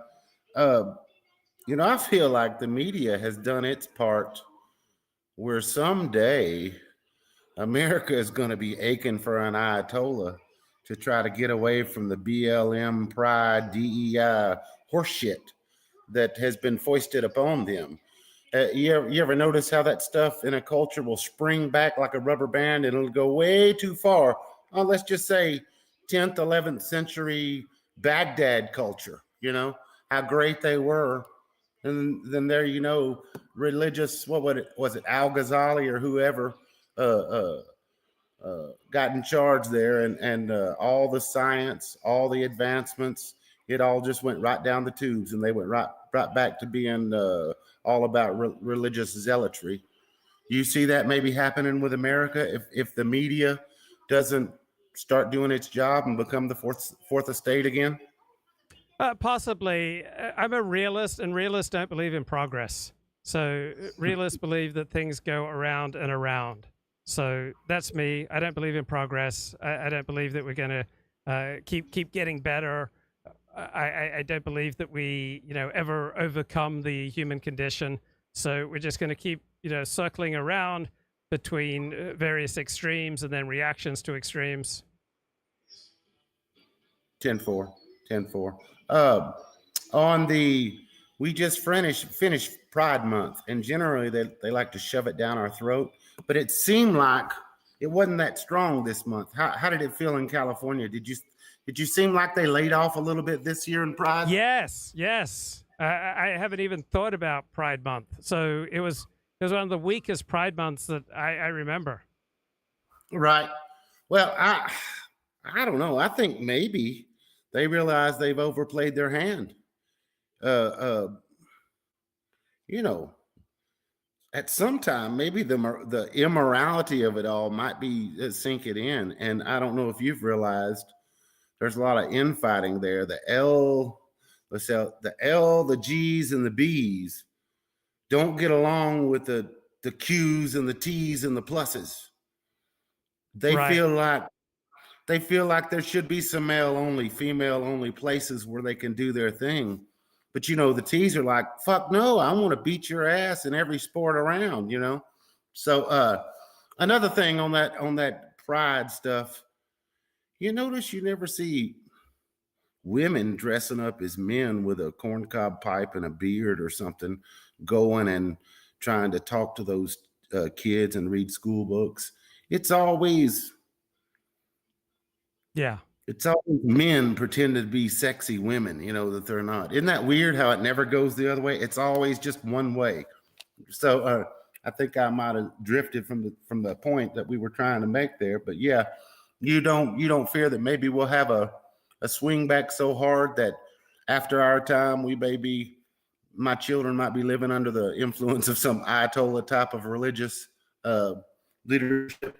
you know, I feel like the media has done its part where someday America is going to be aching for an Ayatollah to try to get away from the BLM, pride, DEI horseshit that has been foisted upon them. You ever notice how that stuff in a culture will spring back like a rubber band and it'll go way too far? Let's just say 10th, 11th century Baghdad culture, you know, how great they were. And then there, you know, religious, was it Al-Ghazali or whoever got in charge there, and all the science, all the advancements, it all just went right down the tubes, and they went right back to being all about religious zealotry. You see that maybe happening with America if the media doesn't start doing its job and become the fourth estate again? Possibly. I'm a realist, and realists don't believe in progress. So realists believe that things go around and around. So that's me. I don't believe in progress. I don't believe that we're going to keep getting better. I don't believe that we, you know, ever overcome the human condition. So we're just going to keep, you know, circling around between various extremes and then reactions to extremes. 10-4. We just finished Pride Month, and generally they like to shove it down our throat, but it seemed like it wasn't that strong this month. How did it feel in California? Did you seem like they laid off a little bit this year in Pride? Yes. I haven't even thought about Pride Month. So it was one of the weakest Pride Months that I remember. Right. Well, I don't know. I think maybe they realize they've overplayed their hand. You know, at some time, maybe the immorality of it all might be sinking in. And I don't know if you've realized there's a lot of infighting there. The L, the G's and the B's don't get along with the Q's and the T's and the pluses. They feel like there should be some male only, female only places where they can do their thing. But, you know, the T's are like, fuck no, I want to beat your ass in every sport around, you know? So another thing on that pride stuff, you notice you never see women dressing up as men with a corncob pipe and a beard or something, going and trying to talk to those kids and read school books. It's always... Yeah. It's always men pretending to be sexy women, you know, that they're not. Isn't that weird how it never goes the other way? It's always just one way. So I think I might have drifted from the point that we were trying to make there. But yeah, You don't fear that maybe we'll have a swing back so hard that after our time, my children might be living under the influence of some Ayatollah type of religious leadership?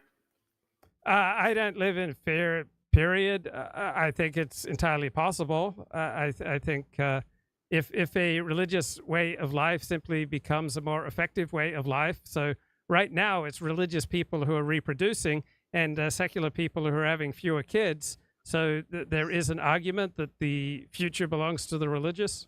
I don't live in fear, period. I think it's entirely possible. I think if a religious way of life simply becomes a more effective way of life. So right now it's religious people who are reproducing and secular people who are having fewer kids. So there is an argument that the future belongs to the religious.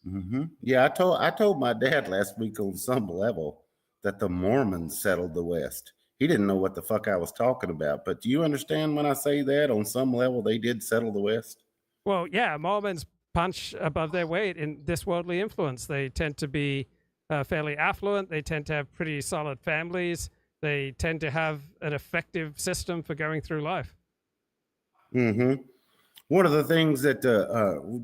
Mm-hmm. Yeah, I told my dad last week on some level that the Mormons settled the West. He didn't know what the fuck I was talking about. But do you understand when I say that on some level they did settle the West? Well, yeah, Mormons punch above their weight in this worldly influence. They tend to be fairly affluent. They tend to have pretty solid families. They tend to have an effective system for going through life. Mm-hmm. One of the things that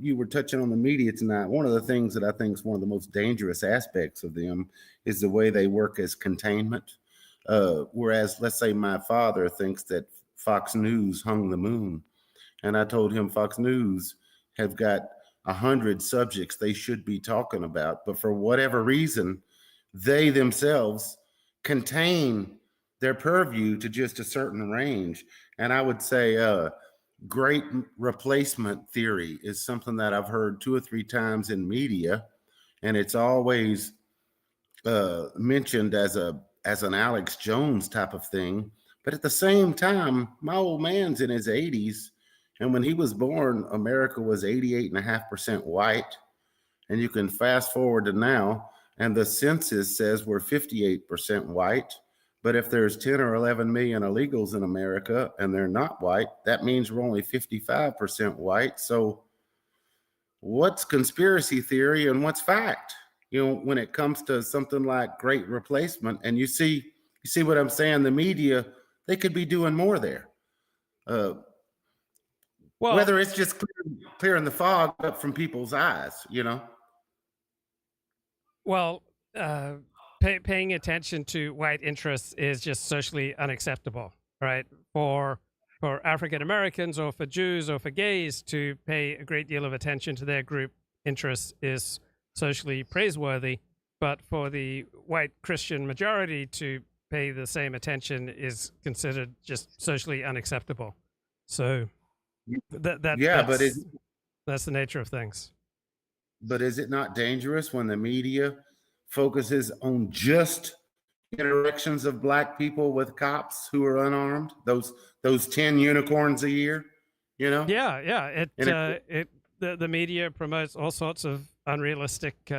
you were touching on the media tonight, one of the things that I think is one of the most dangerous aspects of them is the way they work as containment. Whereas, let's say my father thinks that Fox News hung the moon, and I told him Fox News have got 100 subjects they should be talking about, but for whatever reason, they themselves contain their purview to just a certain range. And I would say great replacement theory is something that I've heard 2 or 3 times in media, and it's always mentioned as an Alex Jones type of thing. But at the same time, my old man's in his 80s, and when he was born, America was 88.5% white. And you can fast forward to now, and the census says we're 58% white. But if there's 10 or 11 million illegals in America and they're not white, that means we're only 55% white. So what's conspiracy theory and what's fact? You know, when it comes to something like great replacement, and you see what I'm saying, the media, they could be doing more there. Well, whether it's just clearing the fog up from people's eyes, you know? Well, paying attention to white interests is just socially unacceptable, right? For African Americans or for Jews or for gays to pay a great deal of attention to their group interests is socially praiseworthy, but for the white Christian majority to pay the same attention is considered just socially unacceptable. So that's the nature of things. But is it not dangerous when the media focuses on just interactions of black people with cops who are unarmed? Those 10 unicorns a year, you know? Yeah. The media promotes all sorts of unrealistic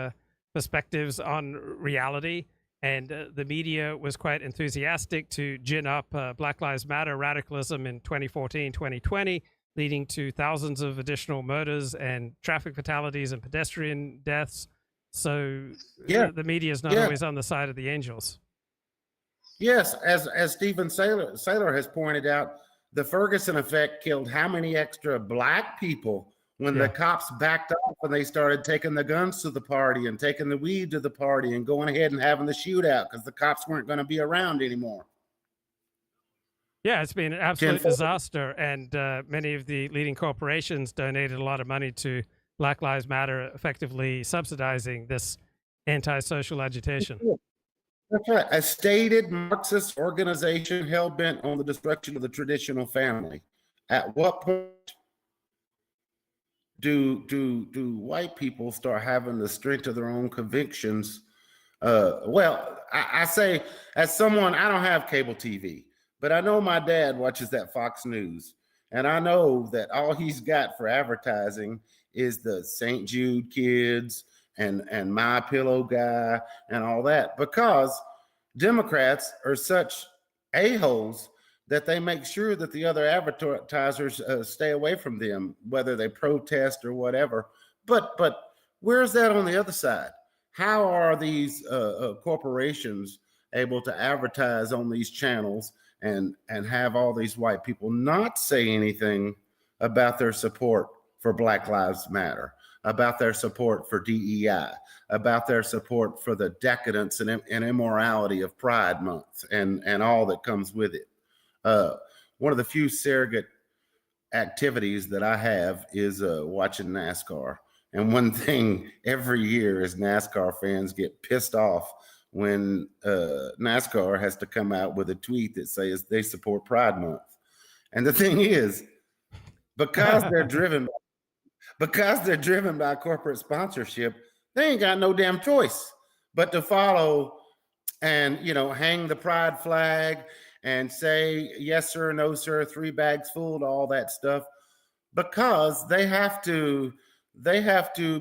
perspectives on reality, and the media was quite enthusiastic to gin up Black Lives Matter radicalism in 2014, 2020, leading to thousands of additional murders and traffic fatalities and pedestrian deaths. So the media is not always on the side of the angels. Yes, as Stephen Saylor has pointed out, the Ferguson effect killed how many extra black people when the cops backed off and they started taking the guns to the party and taking the weed to the party and going ahead and having the shootout because the cops weren't going to be around anymore. Yeah, it's been an absolute disaster, and many of the leading corporations donated a lot of money to Black Lives Matter, effectively subsidizing this anti-social agitation. That's right. A stated Marxist organization hell-bent on the destruction of the traditional family. At what point do white people start having the strength of their own convictions? Well, I say, as someone, I don't have cable TV, but I know my dad watches that Fox News, and I know that all he's got for advertising is the St. Jude kids and My Pillow guy and all that, because Democrats are such a-holes that they make sure that the other advertisers stay away from them, whether they protest or whatever. But where's that on the other side? How are these corporations able to advertise on these channels and have all these white people not say anything about their support for Black Lives Matter, about their support for DEI, about their support for the decadence and immorality of Pride Month and all that comes with it? one of the few surrogate activities that I have is watching NASCAR. And one thing every year is NASCAR fans get pissed off when NASCAR has to come out with a tweet that says they support Pride Month. And the thing is, because they're driven by corporate sponsorship, they ain't got no damn choice but to follow and, you know, hang the pride flag and say yes sir, no sir, 3 bags full to all that stuff, because they have to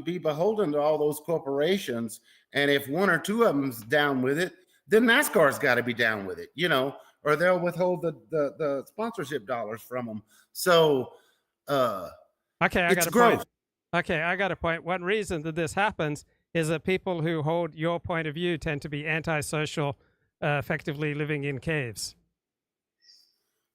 be beholden to all those corporations. And if 1 or 2 of them's down with it, then NASCAR's got to be down with it, you know, or they'll withhold the sponsorship dollars from them. So okay, I got a gross. point. Okay, I got a point. One reason that this happens is that people who hold your point of view tend to be antisocial, effectively living in caves.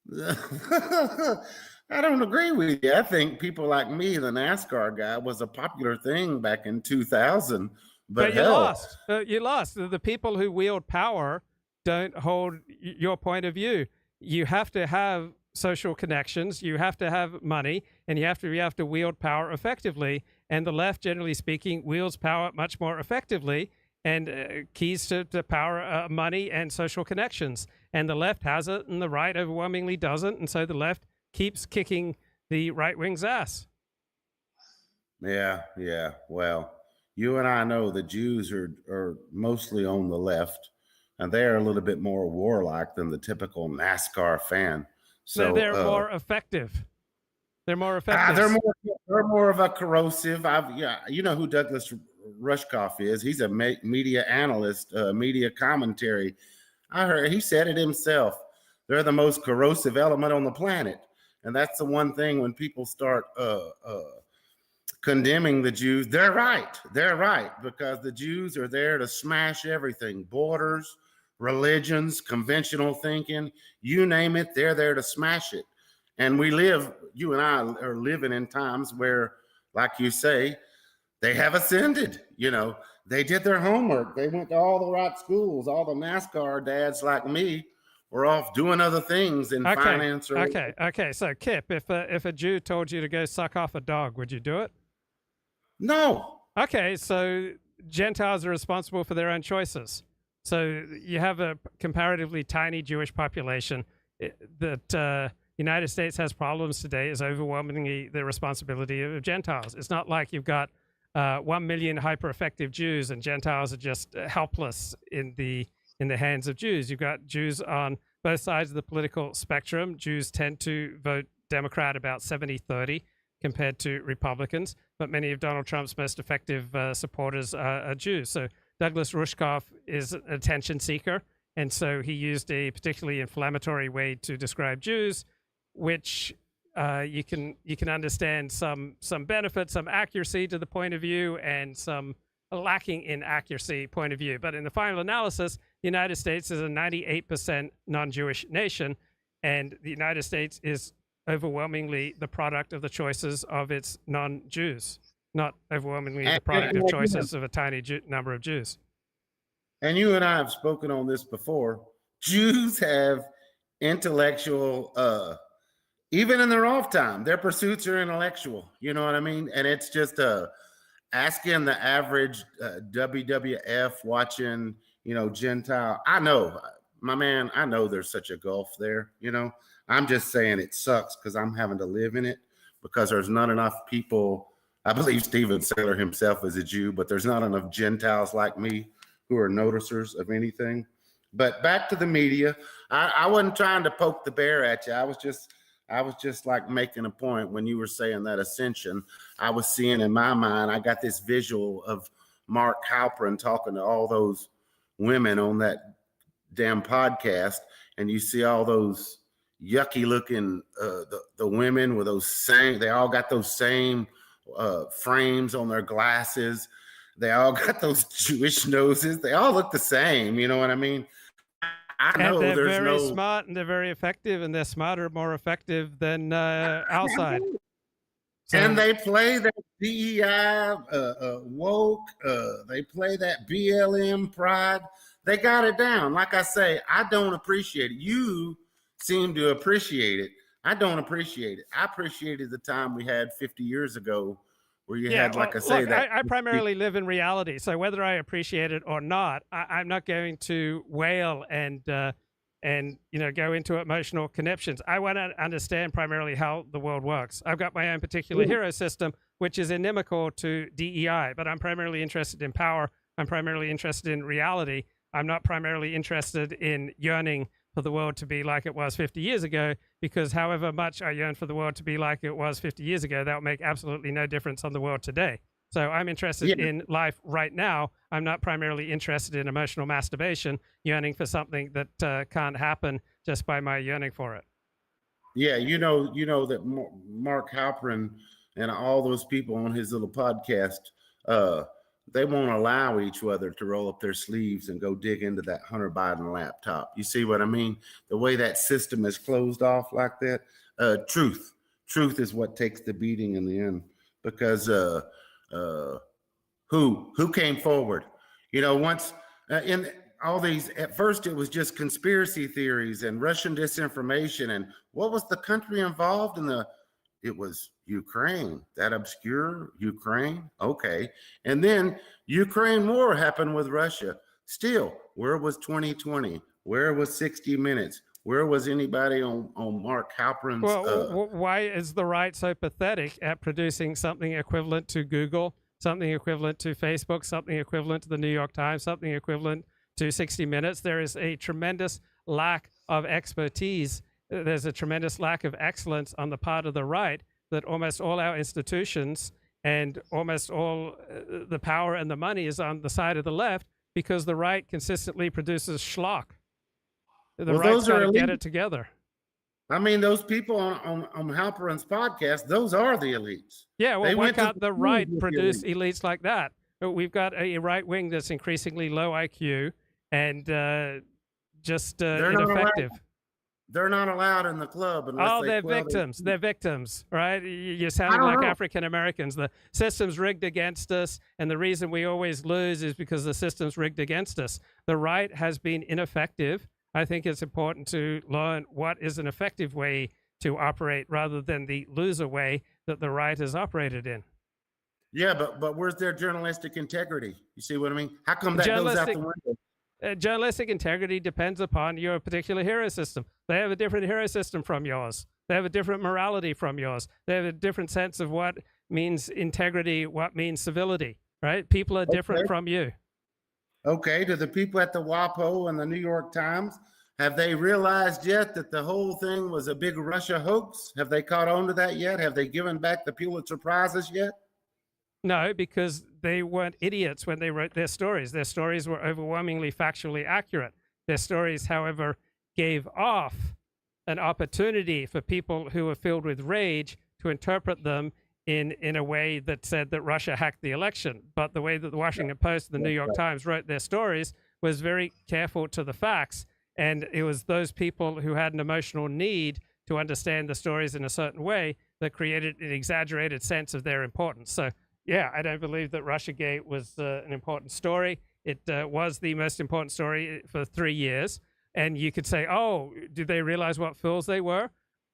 I don't agree with you. I think people like me, the NASCAR guy, was a popular thing back in 2000. But you lost. You lost. The people who wield power don't hold your point of view. You have to have social connections, you have to have money, and you have to wield power effectively. And the left, generally speaking, wields power much more effectively and keys to power, money, and social connections. And the left has it, and the right overwhelmingly doesn't. And so the left keeps kicking the right wing's ass. Yeah. Well, you and I know the Jews are mostly on the left, and they're a little bit more warlike than the typical NASCAR fan. So they're more effective. They're more effective. They're more of a corrosive. You know who Douglas Rushkoff is. He's a media analyst, media commentary. I heard he said it himself. They're the most corrosive element on the planet. And that's the one thing when people start condemning the Jews, they're right. They're right, because the Jews are there to smash everything. Borders, religions, conventional thinking, you name it, they're there to smash it. And you and I are living in times where, like you say, they have ascended. You know, they did their homework. They went to all the right schools. All the NASCAR dads like me were off doing other things in finance. Okay. So, Kip, if a Jew told you to go suck off a dog, would you do it? No. Okay, so Gentiles are responsible for their own choices. So you have a comparatively tiny Jewish population that United States has problems today is overwhelmingly the responsibility of Gentiles. It's not like you've got 1 million hyper-effective Jews and Gentiles are just helpless in the hands of Jews. You've got Jews on both sides of the political spectrum. Jews tend to vote Democrat about 70-30 compared to Republicans, but many of Donald Trump's most effective supporters are Jews. So Douglas Rushkoff is an attention seeker, and so he used a particularly inflammatory way to describe Jews, which you can understand some benefit, some accuracy to the point of view, and some lacking in accuracy point of view. But in the final analysis, the United States is a 98% non-Jewish nation, and the United States is overwhelmingly the product of the choices of its non-Jews, not overwhelmingly the product of choices of a tiny number of Jews. And you and I have spoken on this before. Jews have intellectual, even in their off time, their pursuits are intellectual. You know what I mean? And it's just asking the average WWF watching, Gentile. I know, my man, I know there's such a gulf there, I'm just saying it sucks because I'm having to live in it because there's not enough people. I believe Steven Saylor himself is a Jew, but there's not enough Gentiles like me who are noticers of anything. But back to the media, I wasn't trying to poke the bear at you. I was just like making a point when you were saying that ascension. I was seeing in my mind, I got this visual of Mark Halperin talking to all those women on that damn podcast, and you see all those yucky looking the women with they all got those same frames on their glasses. They all got those Jewish noses. They all look the same. You know what I mean? I know and they're there's very smart and they're very effective, and they're smarter, more effective than outside. So, and they play that DEI woke. They play that BLM pride. They got it down. Like I say, I don't appreciate it. You seem to appreciate it. I don't appreciate it. I appreciated the time we had 50 years ago where you had, like I say, look, that I primarily live in reality. So whether I appreciate it or not, I'm not going to wail and go into emotional conniptions. I want to understand primarily how the world works. I've got my own particular hero system, which is inimical to DEI, but I'm primarily interested in power. I'm primarily interested in reality. I'm not primarily interested in yearning for the world to be like it was 50 years ago, because however much I yearn for the world to be like it was 50 years ago, that will make absolutely no difference on the world today. So I'm interested in life right now. I'm not primarily interested in emotional masturbation, yearning for something that can't happen just by my yearning for it. Yeah, you know that Mark Halperin and all those people on his little podcast, they won't allow each other to roll up their sleeves and go dig into that Hunter Biden laptop. You see what I mean? The way that system is closed off like that. Truth is what takes the beating in the end, because who came forward? Once in all these, at first it was just conspiracy theories and Russian disinformation. And what was the country involved in it was Ukraine, that obscure Ukraine. Okay. And then Ukraine war happened with Russia. Still, where was 2020? Where was 60 Minutes? Where was anybody on Mark Halperin's? Well, why is the right so pathetic at producing something equivalent to Google, something equivalent to Facebook, something equivalent to the New York Times, something equivalent to 60 Minutes? There is a tremendous lack of expertise. There's a tremendous lack of excellence on the part of the right, that almost all our institutions and almost all the power and the money is on the side of the left, because the right consistently produces schlock. The right's got to get it together. I mean, those people on Halperin's podcast, those are the elites. Yeah, well, why can't the right produce elites like that? We've got a right wing that's increasingly low IQ and just ineffective. They're not allowed in the club unless they're victims. They're victims, right? You're sounding like African Americans. The system's rigged against us, and the reason we always lose is because the system's rigged against us. The right has been ineffective. I think it's important to learn what is an effective way to operate rather than the loser way that the right has operated in. Yeah, but where's their journalistic integrity? You see what I mean? How come that goes out the window? Journalistic integrity depends upon your particular hero system. They have a different hero system from yours. They have a different morality from yours. They have a different sense of what means integrity, what means civility, right? People are different from you. Okay, do the people at the WAPO and the New York Times, have they realized yet that the whole thing was a big Russia hoax? Have they caught on to that yet? Have they given back the Pulitzer Prizes yet? No, because they weren't idiots when they wrote their stories. Their stories were overwhelmingly factually accurate. Their stories, however, gave off an opportunity for people who were filled with rage to interpret them in a way that said that Russia hacked the election. But the way that the Washington Post and the New York Times wrote their stories was very careful to the facts. And it was those people who had an emotional need to understand the stories in a certain way that created an exaggerated sense of their importance. So, yeah, I don't believe that Russiagate was an important story. It was the most important story for 3 years. And you could say, oh, did they realize what fools they were?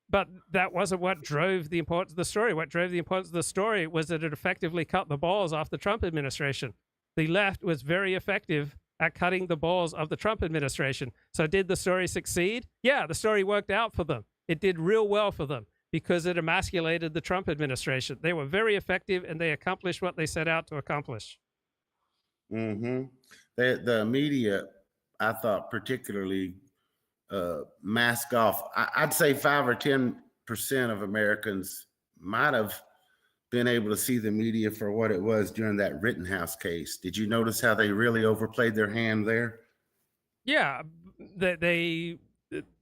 But that wasn't what drove the importance of the story. What drove the importance of the story was that it effectively cut the balls off the Trump administration. The left was very effective at cutting the balls of the Trump administration. So did the story succeed? Yeah, the story worked out for them. It did real well for them because it emasculated the Trump administration. They were very effective and they accomplished what they set out to accomplish. Mm-hmm. The media, I thought, particularly mask off. I'd say 5 or 10% of Americans might have been able to see the media for what it was during that Rittenhouse case. Did you notice how they really overplayed their hand there? Yeah,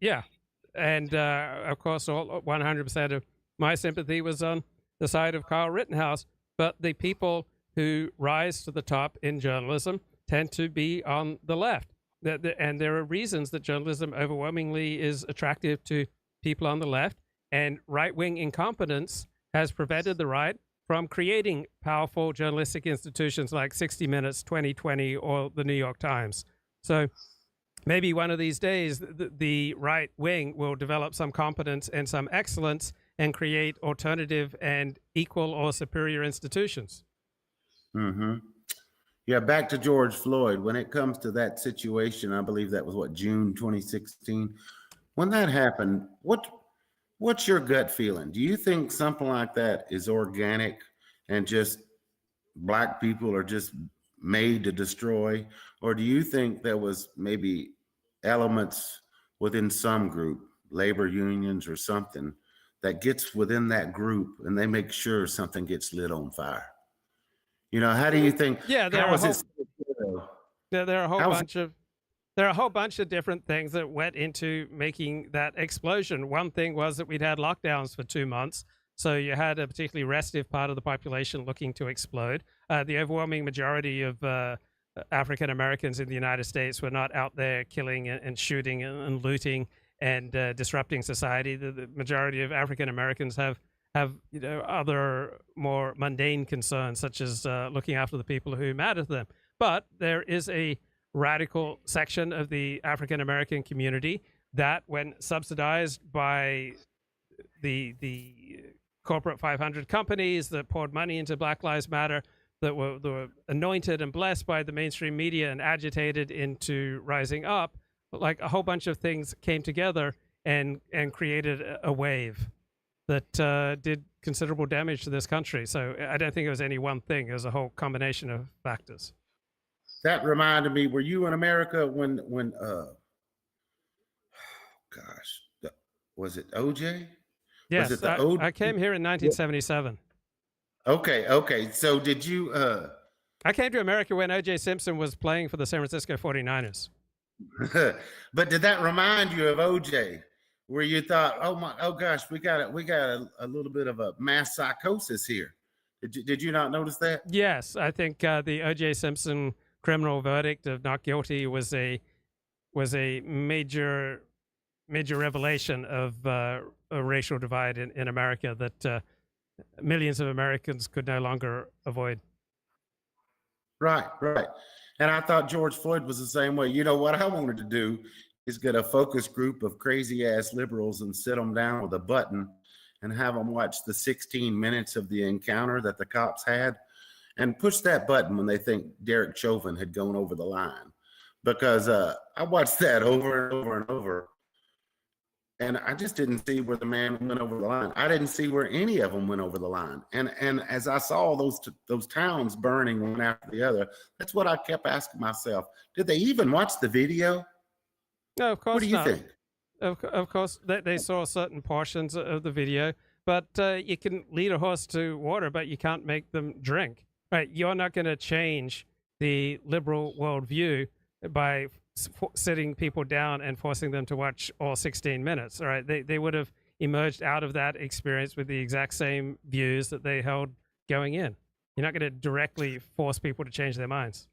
yeah. And of course, 100% of my sympathy was on the side of Kyle Rittenhouse. But the people who rise to the top in journalism tend to be on the left. And there are reasons that journalism overwhelmingly is attractive to people on the left. And right-wing incompetence has prevented the right from creating powerful journalistic institutions like 60 Minutes, 2020, or the New York Times. So maybe one of these days the right wing will develop some competence and some excellence and create alternative and equal or superior institutions. Mm-hmm. Yeah, back to George Floyd. When it comes to that situation, I believe that was what, June 2016. When that happened, what's your gut feeling? Do you think something like that is organic and just black people are just made to destroy? Or do you think there was maybe elements within some group, labor unions or something, that gets within that group and they make sure something gets lit on fire? You know, how do you think? Yeah, there are a whole bunch of different things that went into making that explosion. One thing was that we'd had lockdowns for 2 months, so you had a particularly restive part of the population looking to explode. The overwhelming majority of African Americans in the United States were not out there killing and shooting and looting and disrupting society. The majority of African Americans have other more mundane concerns, such as looking after the people who matter to them. But there is a radical section of the African American community that, when subsidized by the corporate 500 companies that poured money into Black Lives Matter, that were anointed and blessed by the mainstream media and agitated into rising up, like a whole bunch of things came together and created a wave that did considerable damage to this country. So I don't think it was any one thing. It was a whole combination of factors. That reminded me, were you in America when was it OJ? Yes, was it the OJ? I came here in 1977. Okay. So did you... I came to America when OJ Simpson was playing for the San Francisco 49ers. But did that remind you of OJ? Where you thought, oh gosh, we got a little bit of a mass psychosis here. Did you not notice that? Yes, I think the O.J. Simpson criminal verdict of not guilty was a major revelation of a racial divide in America that millions of Americans could no longer avoid. Right. And I thought George Floyd was the same way. You know what I wanted to do is get a focus group of crazy ass liberals and sit them down with a button and have them watch the 16 minutes of the encounter that the cops had and push that button when they think Derek Chauvin had gone over the line. Because I watched that over and over and over. And I just didn't see where the man went over the line. I didn't see where any of them went over the line. And as I saw those towns burning one after the other, that's what I kept asking myself. Did they even watch the video? No, of course not. What do you think? Of course, they saw certain portions of the video, but you can lead a horse to water, but you can't make them drink. Right? You're not going to change the liberal worldview by sitting people down and forcing them to watch all 16 minutes. All right? They would have emerged out of that experience with the exact same views that they held going in. You're not going to directly force people to change their minds.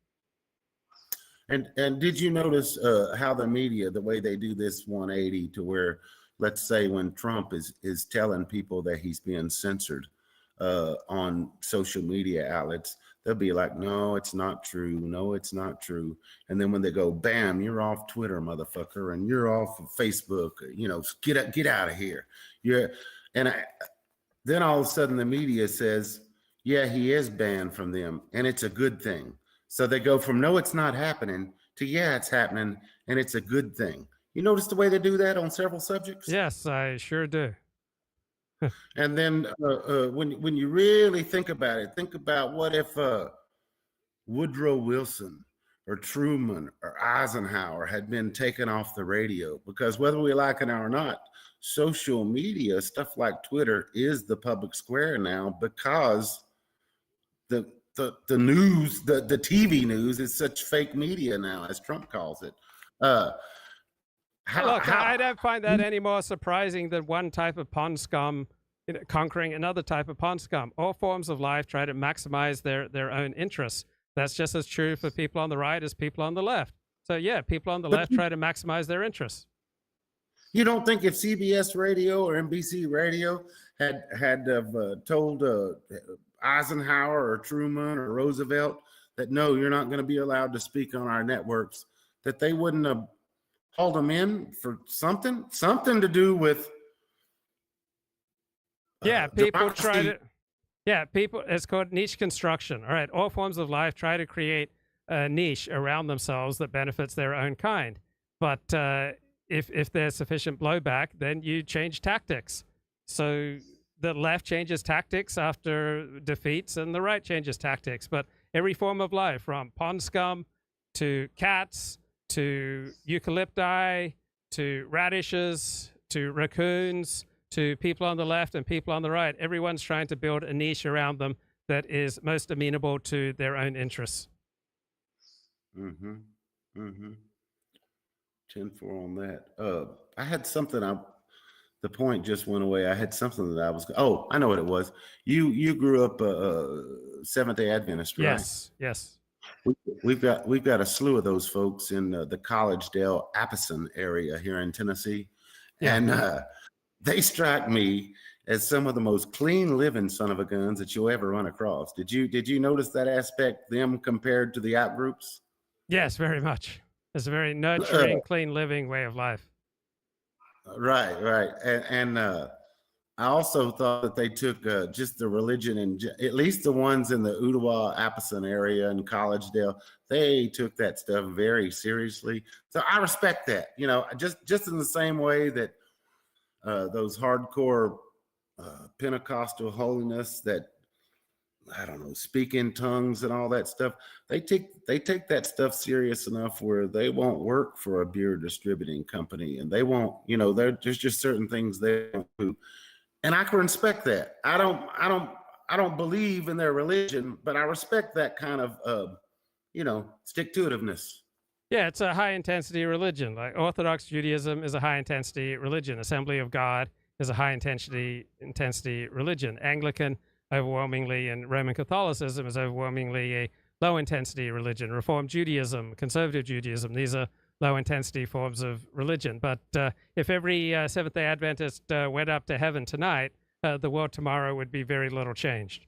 And did you notice how the media, the way they do this 180 to where, let's say when Trump is telling people that he's being censored on social media outlets, they'll be like, no, it's not true. No, it's not true. And then when they go, bam, you're off Twitter, motherfucker, and you're off of Facebook, get out of here. Then all of a sudden the media says, yeah, he is banned from them, and it's a good thing. So they go from, no, it's not happening, to, yeah, it's happening, and it's a good thing. You notice the way they do that on several subjects? Yes, I sure do. And then when you really think about it, think about what if Woodrow Wilson or Truman or Eisenhower had been taken off the radio? Because whether we like it or not, social media, stuff like Twitter, is the public square now, because the news, the TV news is such fake media now, as Trump calls it. I don't find that any more surprising than one type of pond scum conquering another type of pond scum. All forms of life try to maximize their own interests. That's just as true for people on the right as people on the left. So yeah, people on the left try to maximize their interests. You don't think if CBS Radio or NBC Radio had told Eisenhower or Truman or Roosevelt that no, you're not going to be allowed to speak on our networks, that they wouldn't have hauled them in for something to do with people try democracy. to people, it's called niche construction. All right, all forms of life try to create a niche around themselves that benefits their own kind, but if there's sufficient blowback, then you change tactics. So the left changes tactics after defeats and the right changes tactics. But every form of life, from pond scum to cats to eucalypti to radishes to raccoons to people on the left and people on the right, everyone's trying to build a niche around them that is most amenable to their own interests. Mm-hmm. Mm-hmm. 10-4 on that. I had something. The point just went away. I had something that I was. Oh, I know what it was. You grew up Seventh-day Adventist, right? Yes. Yes. We've got a slew of those folks in the Collegedale, Appleton area here in Tennessee, and they strike me as some of the most clean living son of a guns that you'll ever run across. Did you notice that aspect, them compared to the out groups? Yes, very much. It's a very nurturing, clean living way of life. Right. And I also thought that they took just the religion, and at least the ones in the Ottawa, Appleton area and Collegedale, they took that stuff very seriously. So I respect that, just in the same way that those hardcore Pentecostal holiness that, I don't know, speak in tongues and all that stuff, they take that stuff serious enough where they won't work for a beer distributing company, and they won't, there's just certain things they don't do. And I can respect that. I don't believe in their religion, but I respect that kind of stick-to-itiveness. Yeah, it's a high intensity religion. Like Orthodox Judaism is a high intensity religion. Assembly of God is a high intensity religion. Anglican overwhelmingly, and Roman Catholicism is overwhelmingly a low intensity religion. Reformed Judaism, conservative Judaism, these are low intensity forms of religion. But if every Seventh-day Adventist went up to heaven tonight, the world tomorrow would be very little changed.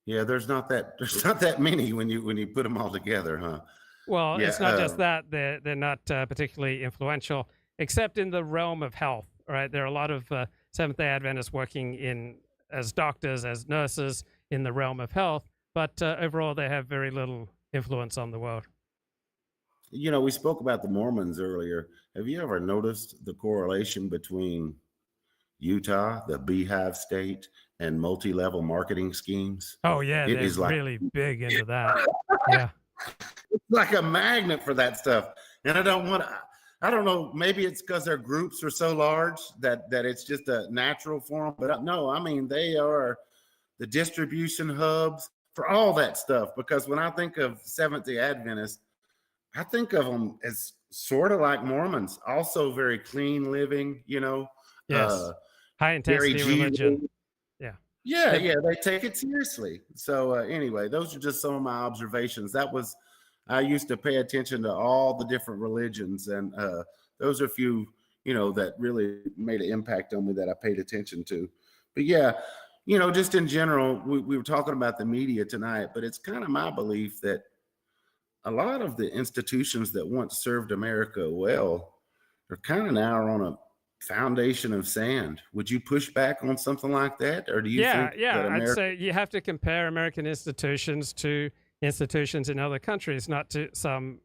Yeah, there's not that many when you put them all together, huh? Well, it's not just that. They're not particularly influential, except in the realm of health. Right? There are a lot of Seventh-day Adventists working as doctors, as nurses in the realm of health, but overall they have very little influence on the world. We spoke about the Mormons earlier. Have you ever noticed the correlation between Utah, the beehive state, and multi-level marketing schemes? Oh yeah, they're really big into that. Yeah. It's like a magnet for that stuff. And I don't know, maybe it's because their groups are so large that it's just a natural for them. But no, I mean, they are the distribution hubs for all that stuff. Because when I think of Seventh-day Adventists, I think of them as sort of like Mormons, also very clean living, Yes. High intensity religion. Yeah, they take it seriously. So anyway, those are just some of my observations. I used to pay attention to all the different religions, and those are a few, that really made an impact on me that I paid attention to. But yeah, just in general, we were talking about the media tonight, but it's kind of my belief that a lot of the institutions that once served America well are kind of now on a foundation of sand. Would you push back on something like that, or do you think that I'd say you have to compare American institutions to institutions in other countries, not to some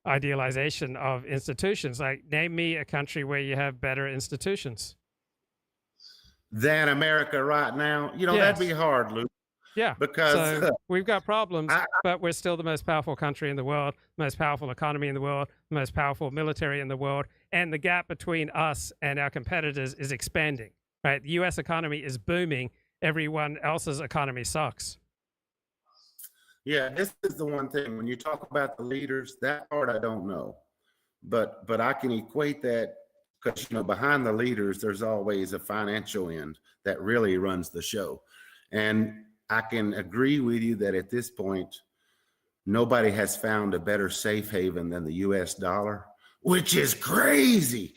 idealization of institutions. Like, name me a country where you have better institutions than America right now. That'd be hard, Luke. Yeah, because we've got problems, but we're still the most powerful country in the world, most powerful economy in the world, the most powerful military in the world, and the gap between us and our competitors is expanding. Right, the U.S. economy is booming. Everyone else's economy sucks. Yeah, this is the one thing. When you talk about the leaders, that part I don't know, but I can equate that because behind the leaders, there's always a financial end that really runs the show, and I can agree with you that at this point, nobody has found a better safe haven than the U.S. dollar, which is crazy.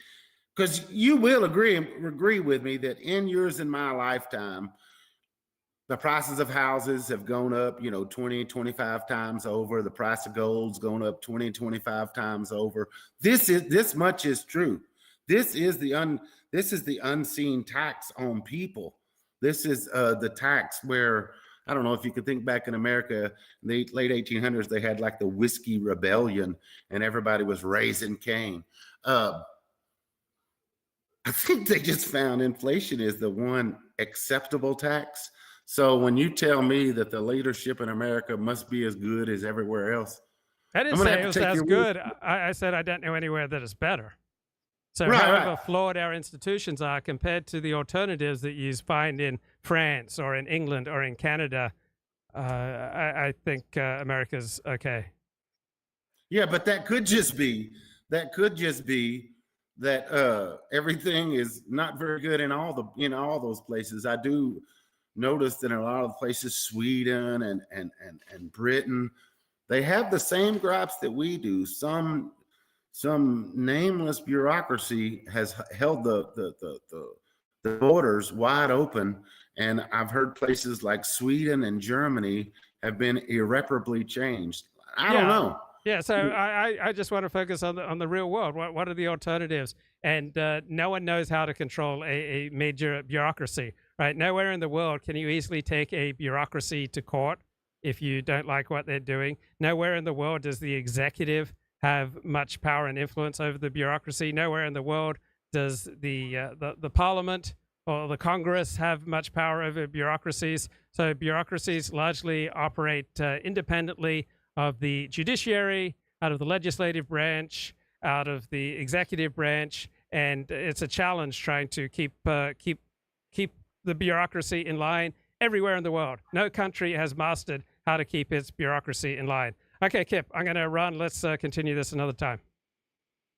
Because you will agree with me that in yours and my lifetime, The prices of houses have gone up, 20, 25 times over. The price of gold's gone up 20, 25 times over. This much is true. This is the unseen tax on people. This is the tax where, I don't know if you could think back in America in the late 1800s, they had like the Whiskey Rebellion and everybody was raising Cain. I think they just found inflation is the one acceptable tax. So when you tell me that the leadership in America must be as good as everywhere else, I didn't say it was as good. I said I don't know anywhere that is better. So however flawed our institutions are compared to the alternatives that you find in France or in England or in Canada, I think America's okay. Yeah, but that could just be that everything is not very good in all those places. I do notice that in a lot of places, Sweden and Britain, they have the same gripes that we do. Some nameless bureaucracy has held the borders wide open, and I've heard places like Sweden and Germany have been irreparably changed. I don't know. Yeah, so I just want to focus on the real world. What are the alternatives? And no one knows how to control a major bureaucracy, right? Nowhere in the world can you easily take a bureaucracy to court if you don't like what they're doing. Nowhere in the world does the executive have much power and influence over the bureaucracy. Nowhere in the world does the parliament or the Congress have much power over bureaucracies. So bureaucracies largely operate independently of the judiciary, out of the legislative branch, out of the executive branch, and it's a challenge trying to keep the bureaucracy in line everywhere in the world. No country has mastered how to keep its bureaucracy in line. Okay, Kip, I'm going to run. Let's continue this another time.